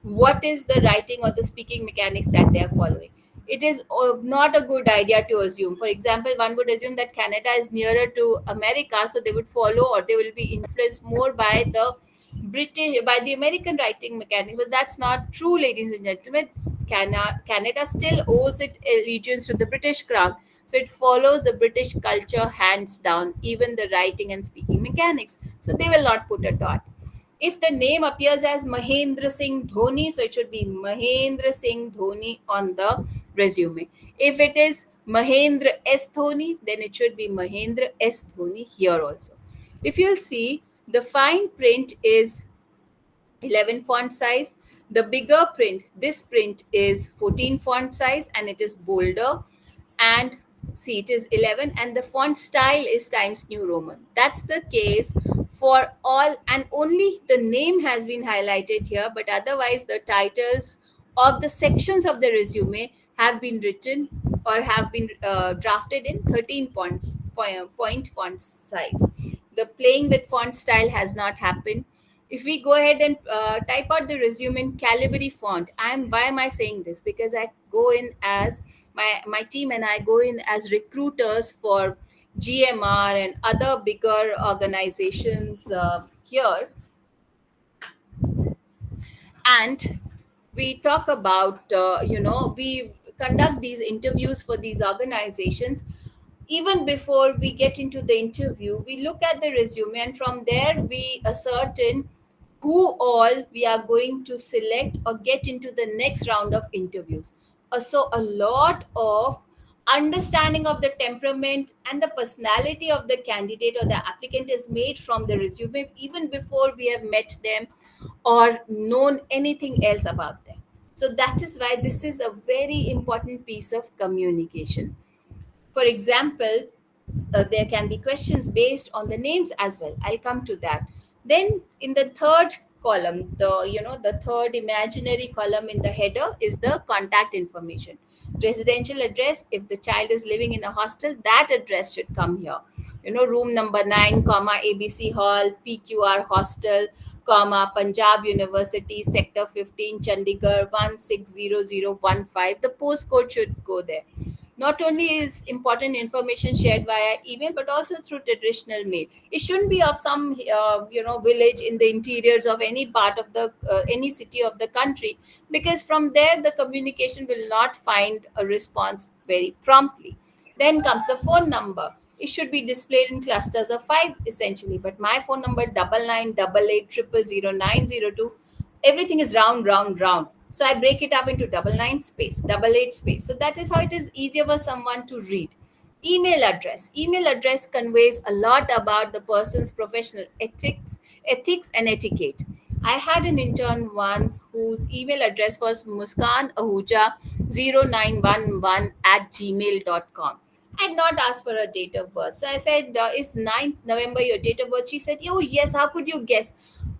what is the writing or the speaking mechanics that they are following. It is not a good idea to assume. For example, one would assume that Canada is nearer to America, so they would follow or they will be influenced more by by the American writing mechanics. But that's not true, ladies and gentlemen. Canada still owes its allegiance to the British Crown, so it follows the British culture hands down, even the writing and speaking mechanics. So they will not put a dot. If the name appears as Mahendra Singh Dhoni, so it should be Mahendra Singh Dhoni on the resume. If it is Mahendra S. Dhoni, then it should be Mahendra S. Dhoni here also. If you'll see, the fine print is 11 font size. The bigger print, this print is 14 font size and it is bolder. And see, it is 11 and the font style is Times New Roman. That's the case for all, and only the name has been highlighted here, but otherwise the titles of the sections of the resume have been written or have been drafted in 13 point font size. The playing with font style has not happened. If we go ahead and type out the resume in Calibri font, why am I saying this? Because I go in as my team and I go in as recruiters for GMR and other bigger organizations here, and we talk about we conduct these interviews for these organizations. Even before we get into the interview, we look at the resume, and from there we ascertain who all we are going to select or get into the next round of interviews. So a lot of understanding of the temperament and the personality of the candidate or the applicant is made from the resume even before we have met them or known anything else about them. So that is why this is a very important piece of communication. For example, there can be questions based on the names as well. I'll come to that. Then in the third column, the third imaginary column in the header is the contact information. Residential address, if the child is living in a hostel, that address should come here. Room number 9, comma, ABC Hall, PQR Hostel, comma, Punjab University, Sector 15, Chandigarh 160015. The postcode should go there. Not only is important information shared via email, but also through traditional mail. It shouldn't be of some village in the interiors of any part of the any city of the country, because from there the communication will not find a response very promptly. Then comes the phone number. It should be displayed in clusters of 5 essentially, but my phone number 9988000902, everything is round, round, round. So I break it up into 99 space, 88 space. So that is how it is easier for someone to read. Email address. Email address conveys a lot about the person's professional ethics and etiquette. I had an intern once whose email address was muskanahuja0911 at gmail.com. I had not asked for her date of birth. So I said, is 9th November your date of birth? She said, oh, yes. How could you guess?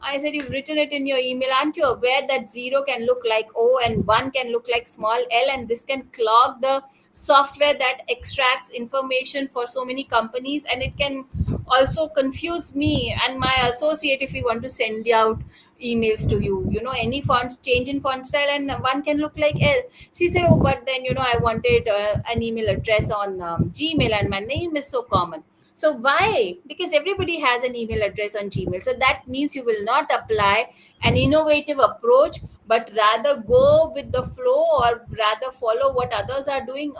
I said, you've written it in your email. Aren't you aware that 0 can look like O and 1 can look like small l, and this can clog the software that extracts information for so many companies, and it can also confuse me and my associate if we want to send out emails to you. Any fonts change in font style and 1 can look like L. She said, oh, but then I wanted an email address on Gmail, and my name is so common. So why? Because everybody has an email address on Gmail. So that means you will not apply an innovative approach, but rather go with the flow, or rather follow what others are doing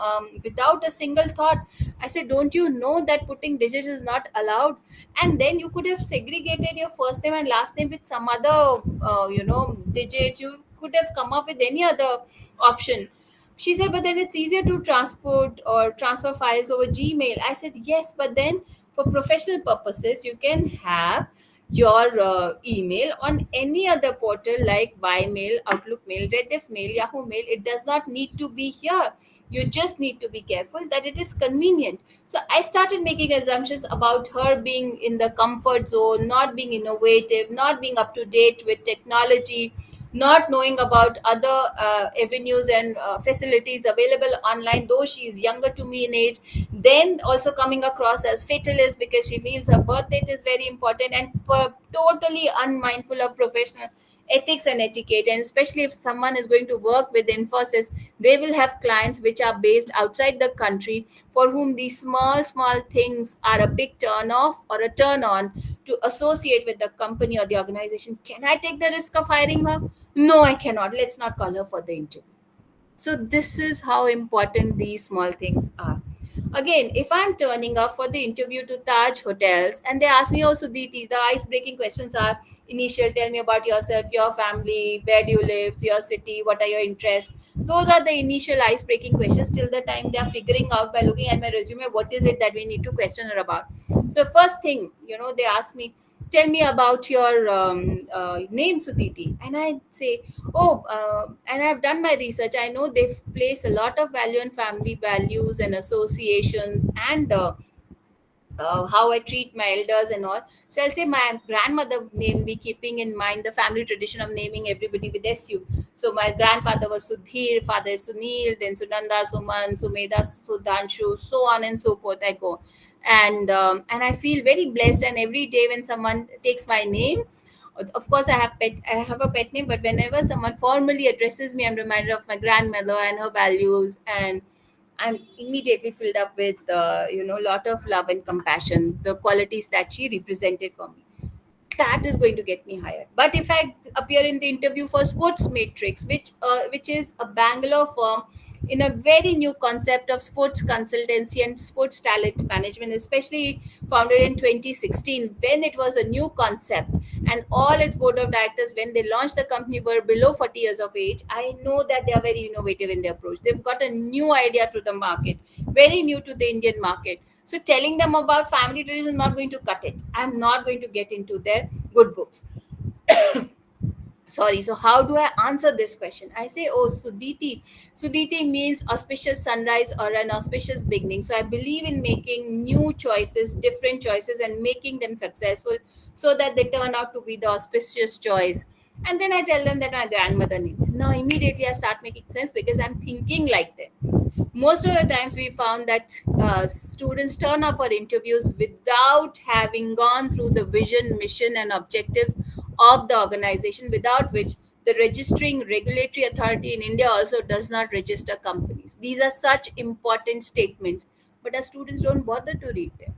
without a single thought. I said, don't you know that putting digits is not allowed? And then you could have segregated your first name and last name with some other, digits. You could have come up with any other option. She said, but then it's easier to transport or transfer files over Gmail. I said, yes, but then for professional purposes, you can have your email on any other portal like Ymail, Outlook Mail, Rediff Mail, Yahoo Mail. It does not need to be here. You just need to be careful that it is convenient. So I started making assumptions about her being in the comfort zone, not being innovative, not being up to date with technology, not knowing about other avenues and facilities available online, though she is younger to me in age, then also coming across as fatalist because she feels her birth date is very important, and totally unmindful of professional ethics and etiquette. And especially if someone is going to work with Infosys, they will have clients which are based outside the country, for whom these small things are a big turn off or a turn on to associate with the company or the organization. Can I take the risk of hiring her? No, I cannot. Let's not call her for the interview. So this is how important these small things are. Again, if I'm turning up for the interview to Taj Hotels and they ask me, oh Sudhiti, the ice-breaking questions are initial, tell me about yourself, your family, where do you live, your city, what are your interests. Those are the initial ice-breaking questions till the time they are figuring out by looking at my resume what is it that we need to question her about. So first thing, they ask me, tell me about your name, Sudhiti. And I say, oh, and I've done my research. I know they place a lot of value on family values and associations and how I treat my elders and all. So I'll say my grandmother name me, keeping in mind the family tradition of naming everybody with SU. So my grandfather was Sudhir, father is Sunil, then Sunanda, Suman, Sumeda, Sudhanshu, so on and so forth. I go, and I feel very blessed. And every day when someone takes my name, of course I have a pet name, but whenever someone formally addresses me, I'm reminded of my grandmother and her values, and I'm immediately filled up with lot of love and compassion, the qualities that she represented for me. That is going to get me hired. But if I appear in the interview for Sports Matrix, which is a Bangalore firm in a very new concept of sports consultancy and sports talent management, especially founded in 2016, when it was a new concept, and all its board of directors, when they launched the company, were below 40 years of age. I know that they are very innovative in their approach. They've got a new idea to the market, very new to the Indian market. So telling them about family tradition is not going to cut it. I'm not going to get into their good books. Sorry. So how do I answer this question? I say, oh, Sudhiti means auspicious sunrise or an auspicious beginning. So I believe in making new choices, different choices, and making them successful so that they turn out to be the auspicious choice. And then I tell them that my grandmother name. Now immediately I start making sense because I'm thinking like them. Most of the times we found that students turn up for interviews without having gone through the vision, mission, and objectives of the organization, without which the registering regulatory authority in India also does not register companies. These are such important statements, but our students don't bother to read them.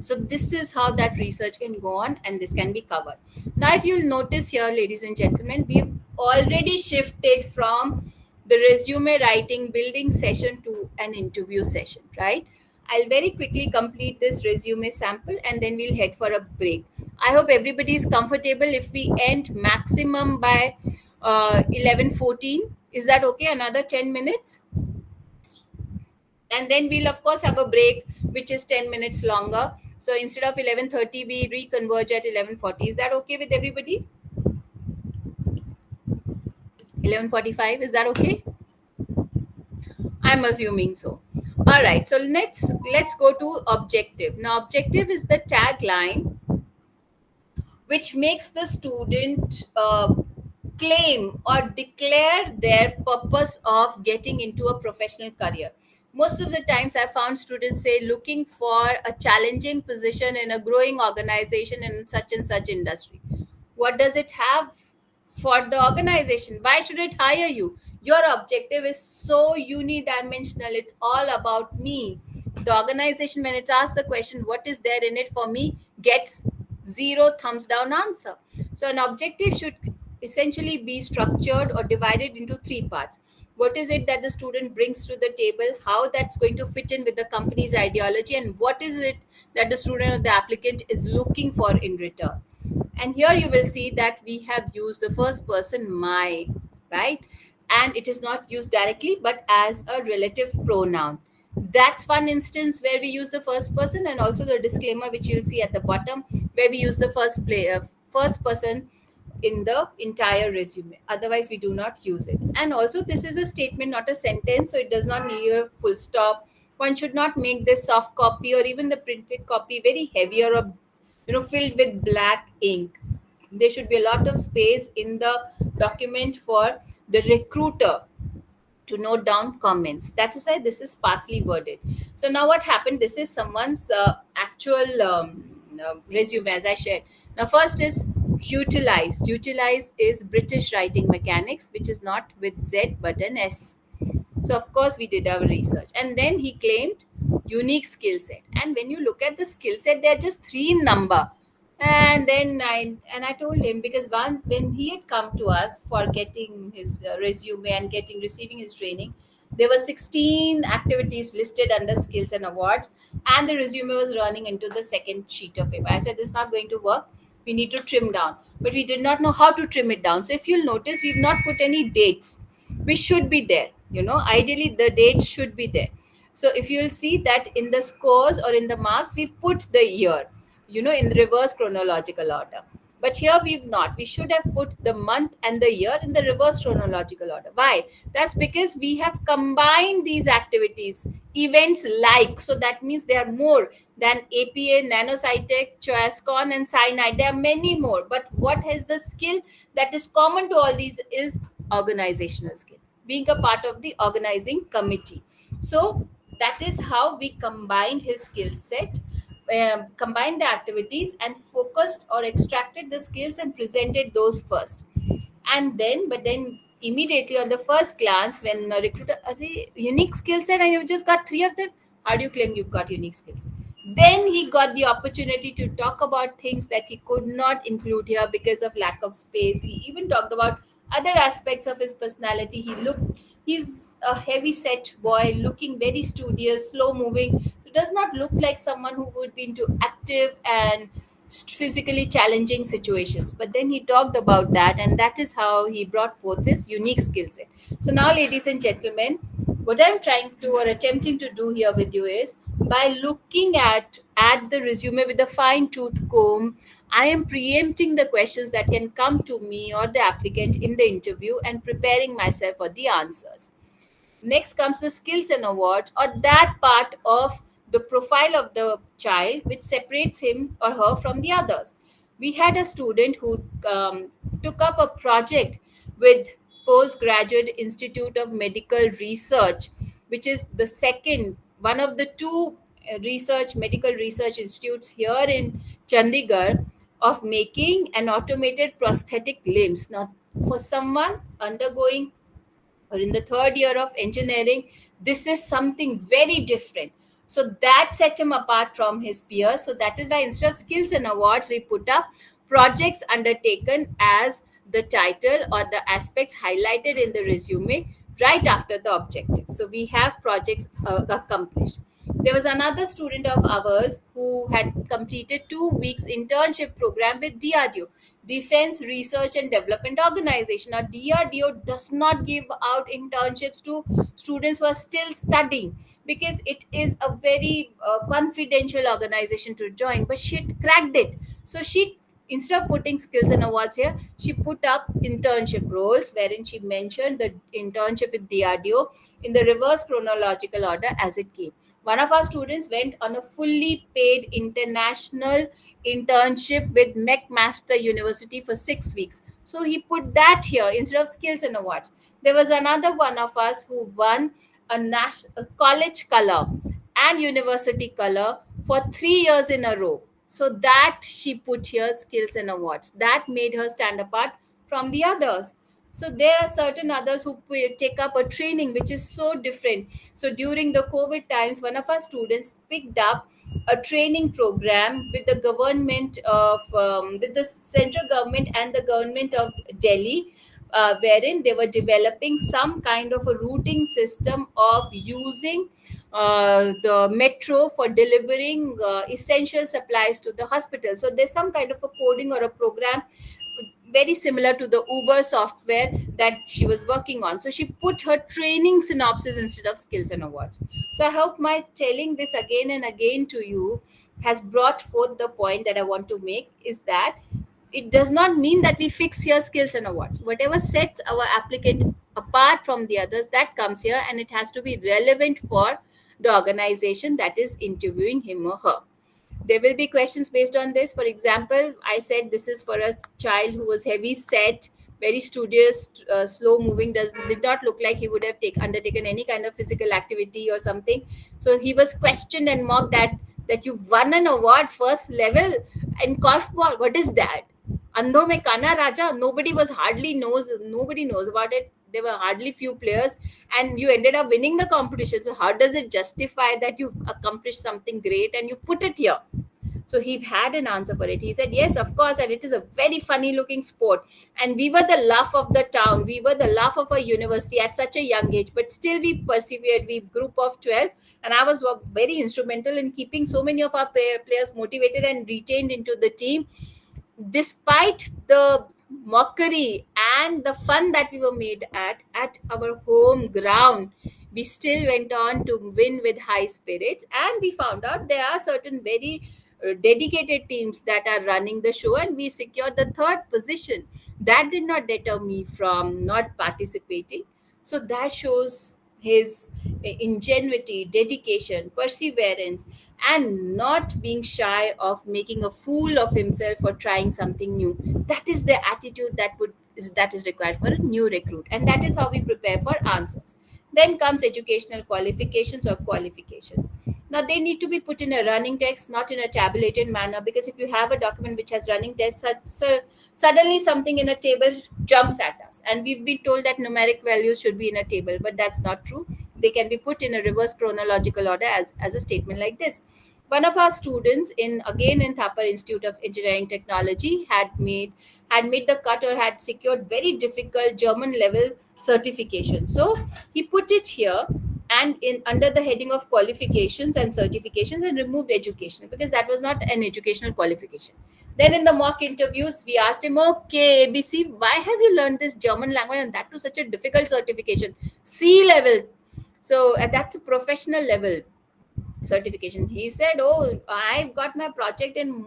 So this is how that research can go on, and this can be covered. Now if you'll notice here, ladies and gentlemen, we've already shifted from the resume writing building session to an interview session, right? I'll very quickly complete this resume sample and then we'll head for a break. I hope everybody is comfortable if we end maximum by 11:14. Is that okay? Another 10 minutes, and then we'll of course have a break which is 10 minutes longer. So instead of 11:30 we reconverge at 11:40. Is that okay with everybody? 11:45, is that okay? I'm assuming so. All right, so let's go to objective. Now objective is the tagline which makes the student claim or declare their purpose of getting into a professional career. Most of the times I found students say looking for a challenging position in a growing organization in such and such industry. What does it have for the organization? Why should it hire you? Your objective is so unidimensional. It's all about me. The organization, when it's asked the question, what is there in it for me, gets zero thumbs down answer. So an objective should essentially be structured or divided into three parts. What is it that the student brings to the table, how that's going to fit in with the company's ideology, and what is it that the student or the applicant is looking for in return. And here you will see that we have used the first person my, right? And it is not used directly but as a relative pronoun. That's one instance where we use the first person, and also the disclaimer which you'll see at the bottom where we use the first person in the entire resume. Otherwise we do not use it. And also this is a statement, not a sentence, so it does not need a full stop. One should not make this soft copy or even the printed copy very heavy or filled with black ink. There should be a lot of space in the document for the recruiter to note down comments. That is why this is sparsely worded. So now what happened? This is someone's actual resume, as I shared. Now first is utilize. Utilize is British writing mechanics, which is not with Z but an S. So of course we did our research, and then he claimed unique skill set. And when you look at the skill set, they are just three in number. And then I told him, because once when he had come to us for getting his resume and getting receiving his training, there were 16 activities listed under skills and awards, and the resume was running into the second sheet of paper. I said, this is not going to work. We need to trim down, but we did not know how to trim it down. So if you'll notice, we've not put any dates. We should be there. Ideally the dates should be there. So if you'll see that in the scores or in the marks, we put the year, in the reverse chronological order. But here we've not. We should have put the month and the year in the reverse chronological order. Why? That's because we have combined these activities, events like. So that means there are more than APA, Nanocytec, Choascon, and Cyanide. There are many more. But what is the skill that is common to all these is organizational skill, being a part of the organizing committee. So that is how we combined his skill set, combined the activities and focused or extracted the skills and presented those first. And then, but then immediately on the first glance, when a recruiter, unique skill set, and you just got three of them, how do you claim you've got unique skills? Then he got the opportunity to talk about things that he could not include here because of lack of space. He even talked about other aspects of his personality. He's a heavy set boy, looking very studious, slow moving. So does not look like someone who would be into active and physically challenging situations. But then he talked about that, and that is how he brought forth his unique skill set. So now, ladies and gentlemen, what I'm trying to or attempting to do here with you is, by looking at the resume with a fine tooth comb, I am preempting the questions that can come to me or the applicant in the interview and preparing myself for the answers. Next comes the skills and awards, or that part of the profile of the child which separates him or her from the others. We had a student who took up a project with Postgraduate Institute of Medical Research, which is the second one of the two medical research institutes here in Chandigarh, of making an automated prosthetic limbs. Now, for someone undergoing or in the third year of engineering, this is something very different. So that set him apart from his peers. So that is why instead of skills and awards, we put up projects undertaken as the title or the aspects highlighted in the resume right after the objective. So we have projects accomplished. There was another student of ours who had completed 2 weeks internship program with DRDO, Defense Research and Development Organization. Now, DRDO does not give out internships to students who are still studying, because it is a very confidential organization to join. But she had cracked it. So she, instead of putting skills and awards here, she put up internship roles, wherein she mentioned the internship with DRDO in the reverse chronological order as it came. One of our students went on a fully paid international internship with McMaster University for 6 weeks. So he put that here instead of skills and awards. There was another one of us who won a college color and university color for 3 years in a row. So that she put here skills and awards. That made her stand apart from the others. So there are certain others who take up a training which is so different. So during the COVID times, one of our students picked up a training program with the government of with the central government and the government of Delhi, wherein they were developing some kind of a routing system of using the metro for delivering essential supplies to the hospital. So there's some kind of a coding or a program very similar to the Uber software that she was working on. So she put her training synopsis instead of skills and awards. So I hope my telling this again and again to you has brought forth the point that I want to make, is that it does not mean that we fix here skills and awards. Whatever sets our applicant apart from the others, that comes here, and it has to be relevant for the organization that is interviewing him or her. There will be questions based on this. For example, I said this is for a child who was heavy set, very studious, slow moving, did not look like he would have undertaken any kind of physical activity or something. So he was questioned and mocked that you won an award first level in korfball. What is that? Andho mein Kana Raja. Nobody knows about it. There were hardly few players, and you ended up winning the competition. So how does it justify that you've accomplished something great and you've put it here? So he had an answer for it. He said, yes, of course, and it is a very funny looking sport. And we were the laugh of the town. We were the laugh of a university at such a young age, but still we persevered. We group of 12, and I was very instrumental in keeping so many of our players motivated and retained into the team. Despite the mockery and the fun that we were made at our home ground, we still went on to win with high spirits, and we found out there are certain very dedicated teams that are running the show, and we secured the third position. That did not deter me from not participating. So that shows his ingenuity, dedication, perseverance, and not being shy of making a fool of himself or trying something new. That is the attitude that is required for a new recruit, and that is how we prepare for answers. Then comes educational qualifications or qualifications. Now they need to be put in a running text, not in a tabulated manner, because if you have a document which has running text, suddenly something in a table jumps at us, and we've been told that numeric values should be in a table, but that's not true. They can be put in a reverse chronological order as a statement like this. One of our students in Thapar Institute of Engineering Technology had made the cut, or had secured very difficult German level certification. So he put it here, and in under the heading of qualifications and certifications, and removed education because that was not an educational qualification. Then in the mock interviews, we asked him, okay, ABC, why have you learned this German language, and that to such a difficult certification, C level? So that's a professional level certification. He said, oh, I've got my project in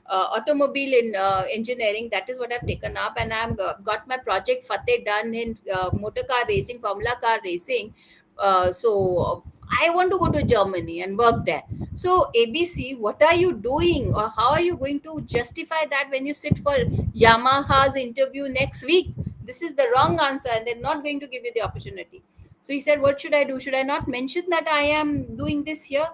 automobile in engineering. That is what I've taken up, and I've got my project Fateh done in motor car racing, formula car racing. So I want to go to Germany and work there. So ABC, what are you doing, or how are you going to justify that when you sit for Yamaha's interview next week? This is the wrong answer, and they're not going to give you the opportunity. So he said, what should I do? Should I not mention that I am doing this here?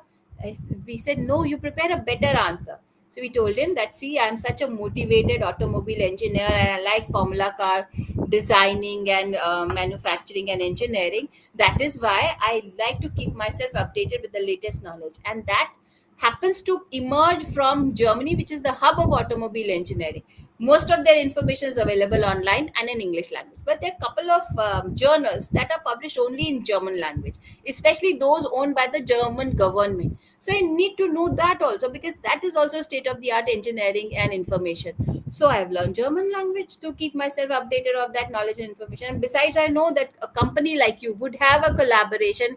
We said, no, you prepare a better answer. So we told him that, see, I'm such a motivated automobile engineer, and I like formula car designing and manufacturing and engineering. That is why I like to keep myself updated with the latest knowledge. And that happens to emerge from Germany, which is the hub of automobile engineering. Most of their information is available online and in English language, but there are a couple of journals that are published only in German language, especially those owned by the German government. So I need to know that also, because that is also state of the art engineering and information. So I have learned German language to keep myself updated of that knowledge and information. And besides, I know that a company like you would have a collaboration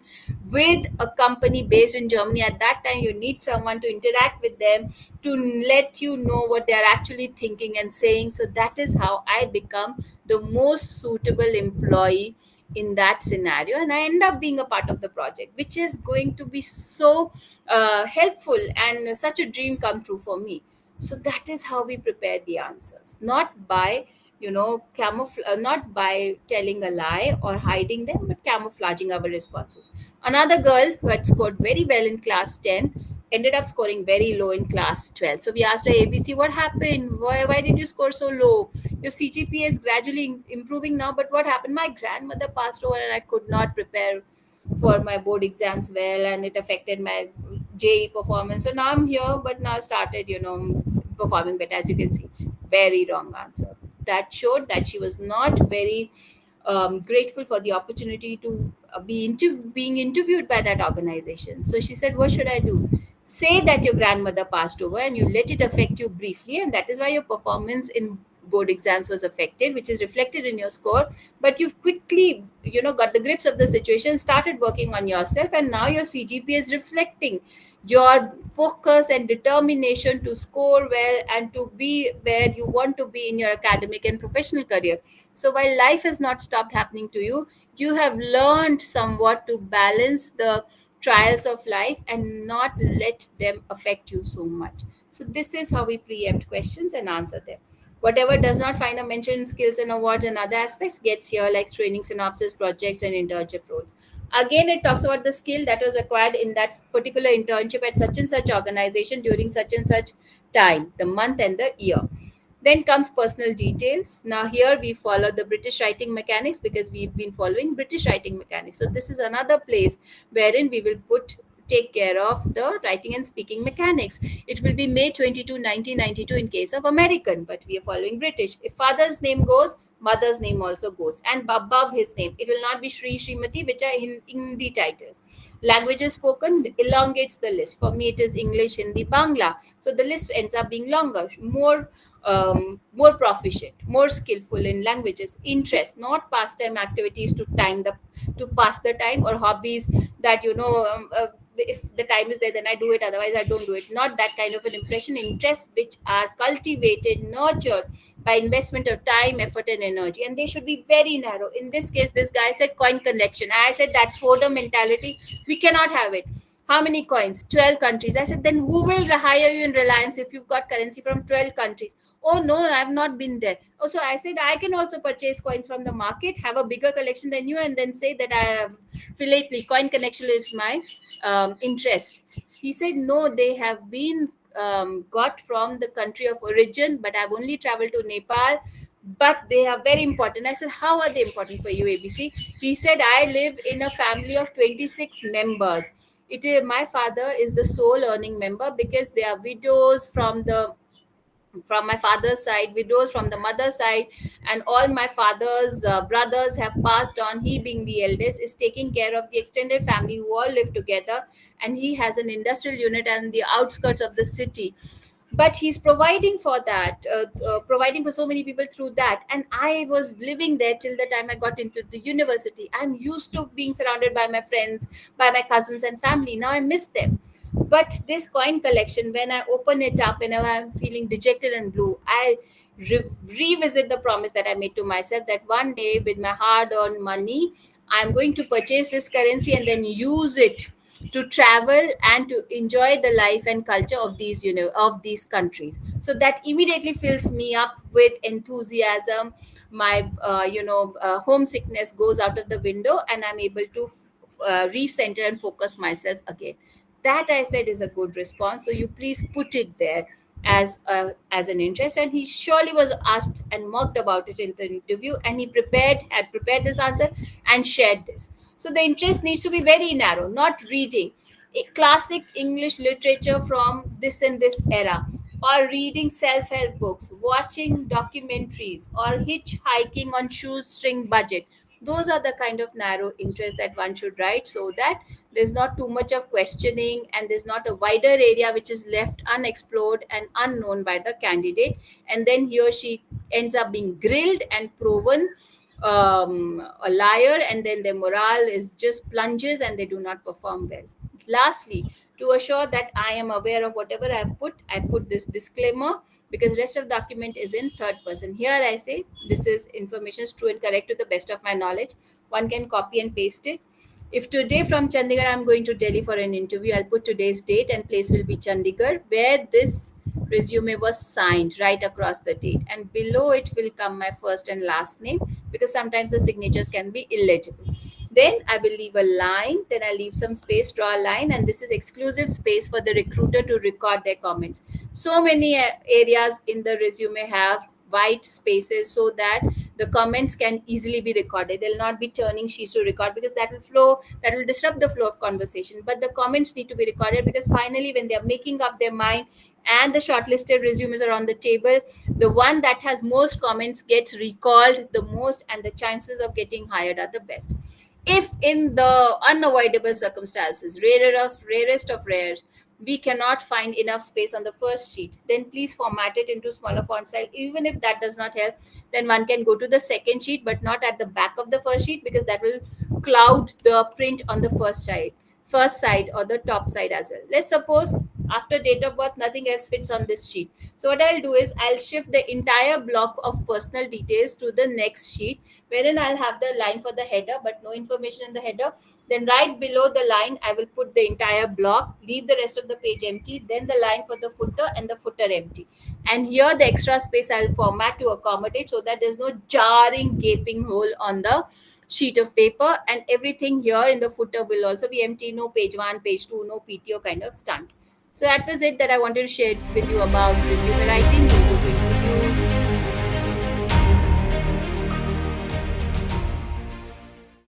with a company based in Germany. At that time, you need someone to interact with them, to let you know what they are actually thinking and saying. So that is how I become the most suitable employee in that scenario, and I end up being a part of the project, which is going to be so helpful and such a dream come true for me. So that is how we prepare the answers, not by not by telling a lie or hiding them, but camouflaging our responses. Another girl who had scored very well in class 10 ended up scoring very low in class 12. So we asked her, ABC, what happened? Why did you score so low? Your CGPA is gradually improving now, but what happened? My grandmother passed over, and I could not prepare for my board exams well, and it affected my JE performance. So now I'm here, but now I started, performing better. As you can see, very wrong answer. That showed that she was not very grateful for the opportunity to being interviewed by that organization. So she said, what should I do? Say that your grandmother passed over and you let it affect you briefly, and that is why your performance in board exams was affected, which is reflected in your score. But you've quickly got the grips of the situation, started working on yourself, and now your CGPA is reflecting your focus and determination to score well and to be where you want to be in your academic and professional career. So while life has not stopped happening to you, you have learned somewhat to balance the trials of life and not let them affect you so much. So this is how we preempt questions and answer them. Whatever does not find a mention in skills and awards and other aspects gets here, like training synopsis, projects, and internship roles. Again, it talks about the skill that was acquired in that particular internship at such and such organization during such and such time, the month and the year. Then comes personal details. Now, here we follow the British writing mechanics because we've been following British writing mechanics. So, this is another place wherein we will take care of the writing and speaking mechanics. It will be May 22, 1992 in case of American, but we are following British. If father's name goes, mother's name also goes, and above his name, it will not be Shri, Srimati, which are in the titles. Languages spoken elongates the list. For me, it is English, Hindi, Bangla. So the list ends up being longer, more proficient, more skillful in languages. Interest, not pastime activities to pass the time, or hobbies that if the time is there, then I do it. Otherwise, I don't do it. Not that kind of an impression. Interests which are cultivated, nurtured by investment of time, effort, and energy, and they should be very narrow. In this case, this guy said coin collection. I said that's hoarder mentality. We cannot have it. How many coins? 12 countries. I said, then who will hire you in Reliance if you've got currency from 12 countries? Oh, no, I've not been there. Oh, so I said, I can also purchase coins from the market, have a bigger collection than you, and then say that I have philately. Coin connection is my interest. He said, no, they have been got from the country of origin, but I've only traveled to Nepal. But they are very important. I said, how are they important for you, ABC? He said, I live in a family of 26 members. It is my father is the sole earning member because they are widows from my father's side, widows from the mother's side, and all my father's brothers have passed on. He, being the eldest, is taking care of the extended family who all live together, and he has an industrial unit on the outskirts of the city. But he's providing for that, providing for so many people through that. And I was living there till the time I got into the university. I'm used to being surrounded by my friends, by my cousins and family. Now I miss them. But this coin collection, when I open it up, whenever I'm feeling dejected and blue, I revisit the promise that I made to myself that one day, with my hard earned money, I'm going to purchase this currency and then use it to travel and to enjoy the life and culture of these countries. So that immediately fills me up with enthusiasm. My homesickness goes out of the window, and I'm able to recenter and focus myself again. That, I said, is a good response. So you please put it there as an interest. And he surely was asked and mocked about it in the interview, and he had prepared this answer and shared this. So the interest needs to be very narrow, not reading a classic English literature from this and this era, or reading self-help books, watching documentaries, or hitchhiking on shoestring budget. Those are the kind of narrow interests that one should write, so that there's not too much of questioning and there's not a wider area which is left unexplored and unknown by the candidate. And then he or she ends up being grilled and proven a liar, and then their morale is just plunges and they do not perform well. Lastly, to assure that I am aware of whatever I put this disclaimer, because rest of the document is in third person. Here I say this is information is true and correct to the best of my knowledge. One can copy and paste it. If today from Chandigarh I'm going to Delhi for an interview, I'll put today's date and place will be Chandigarh, where this resume was signed right across the date. And below it will come my first and last name, because sometimes the signatures can be illegible. Then I will leave a line, then I leave some space, draw a line, and this is exclusive space for the recruiter to record their comments. So many areas in the resume have white spaces so that the comments can easily be recorded. They'll not be turning sheets to record, because that will disrupt the flow of conversation. But the comments need to be recorded, because finally, when they're making up their mind and the shortlisted resumes are on the table, the one that has most comments gets recalled the most, and the chances of getting hired are the best. If in the unavoidable circumstances, rarest of rares, we cannot find enough space on the first sheet, then please format it into smaller font size. Even if that does not help, then one can go to the second sheet, but not at the back of the first sheet, because that will cloud the print on the first side or the top side as well. Let's suppose After date of birth, nothing else fits on this sheet. So what I'll do is I'll shift the entire block of personal details to the next sheet, wherein I'll have the line for the header but no information in the header. Then right below the line I will put the entire block, leave the rest of the page empty, then the line for the footer and the footer empty. And here the extra space I'll format to accommodate so that there's no jarring gaping hole on the sheet of paper, and everything here in the footer will also be empty. No page 1, page 2, no PTO kind of stunt. So that was it that I wanted to share with you about resume writing.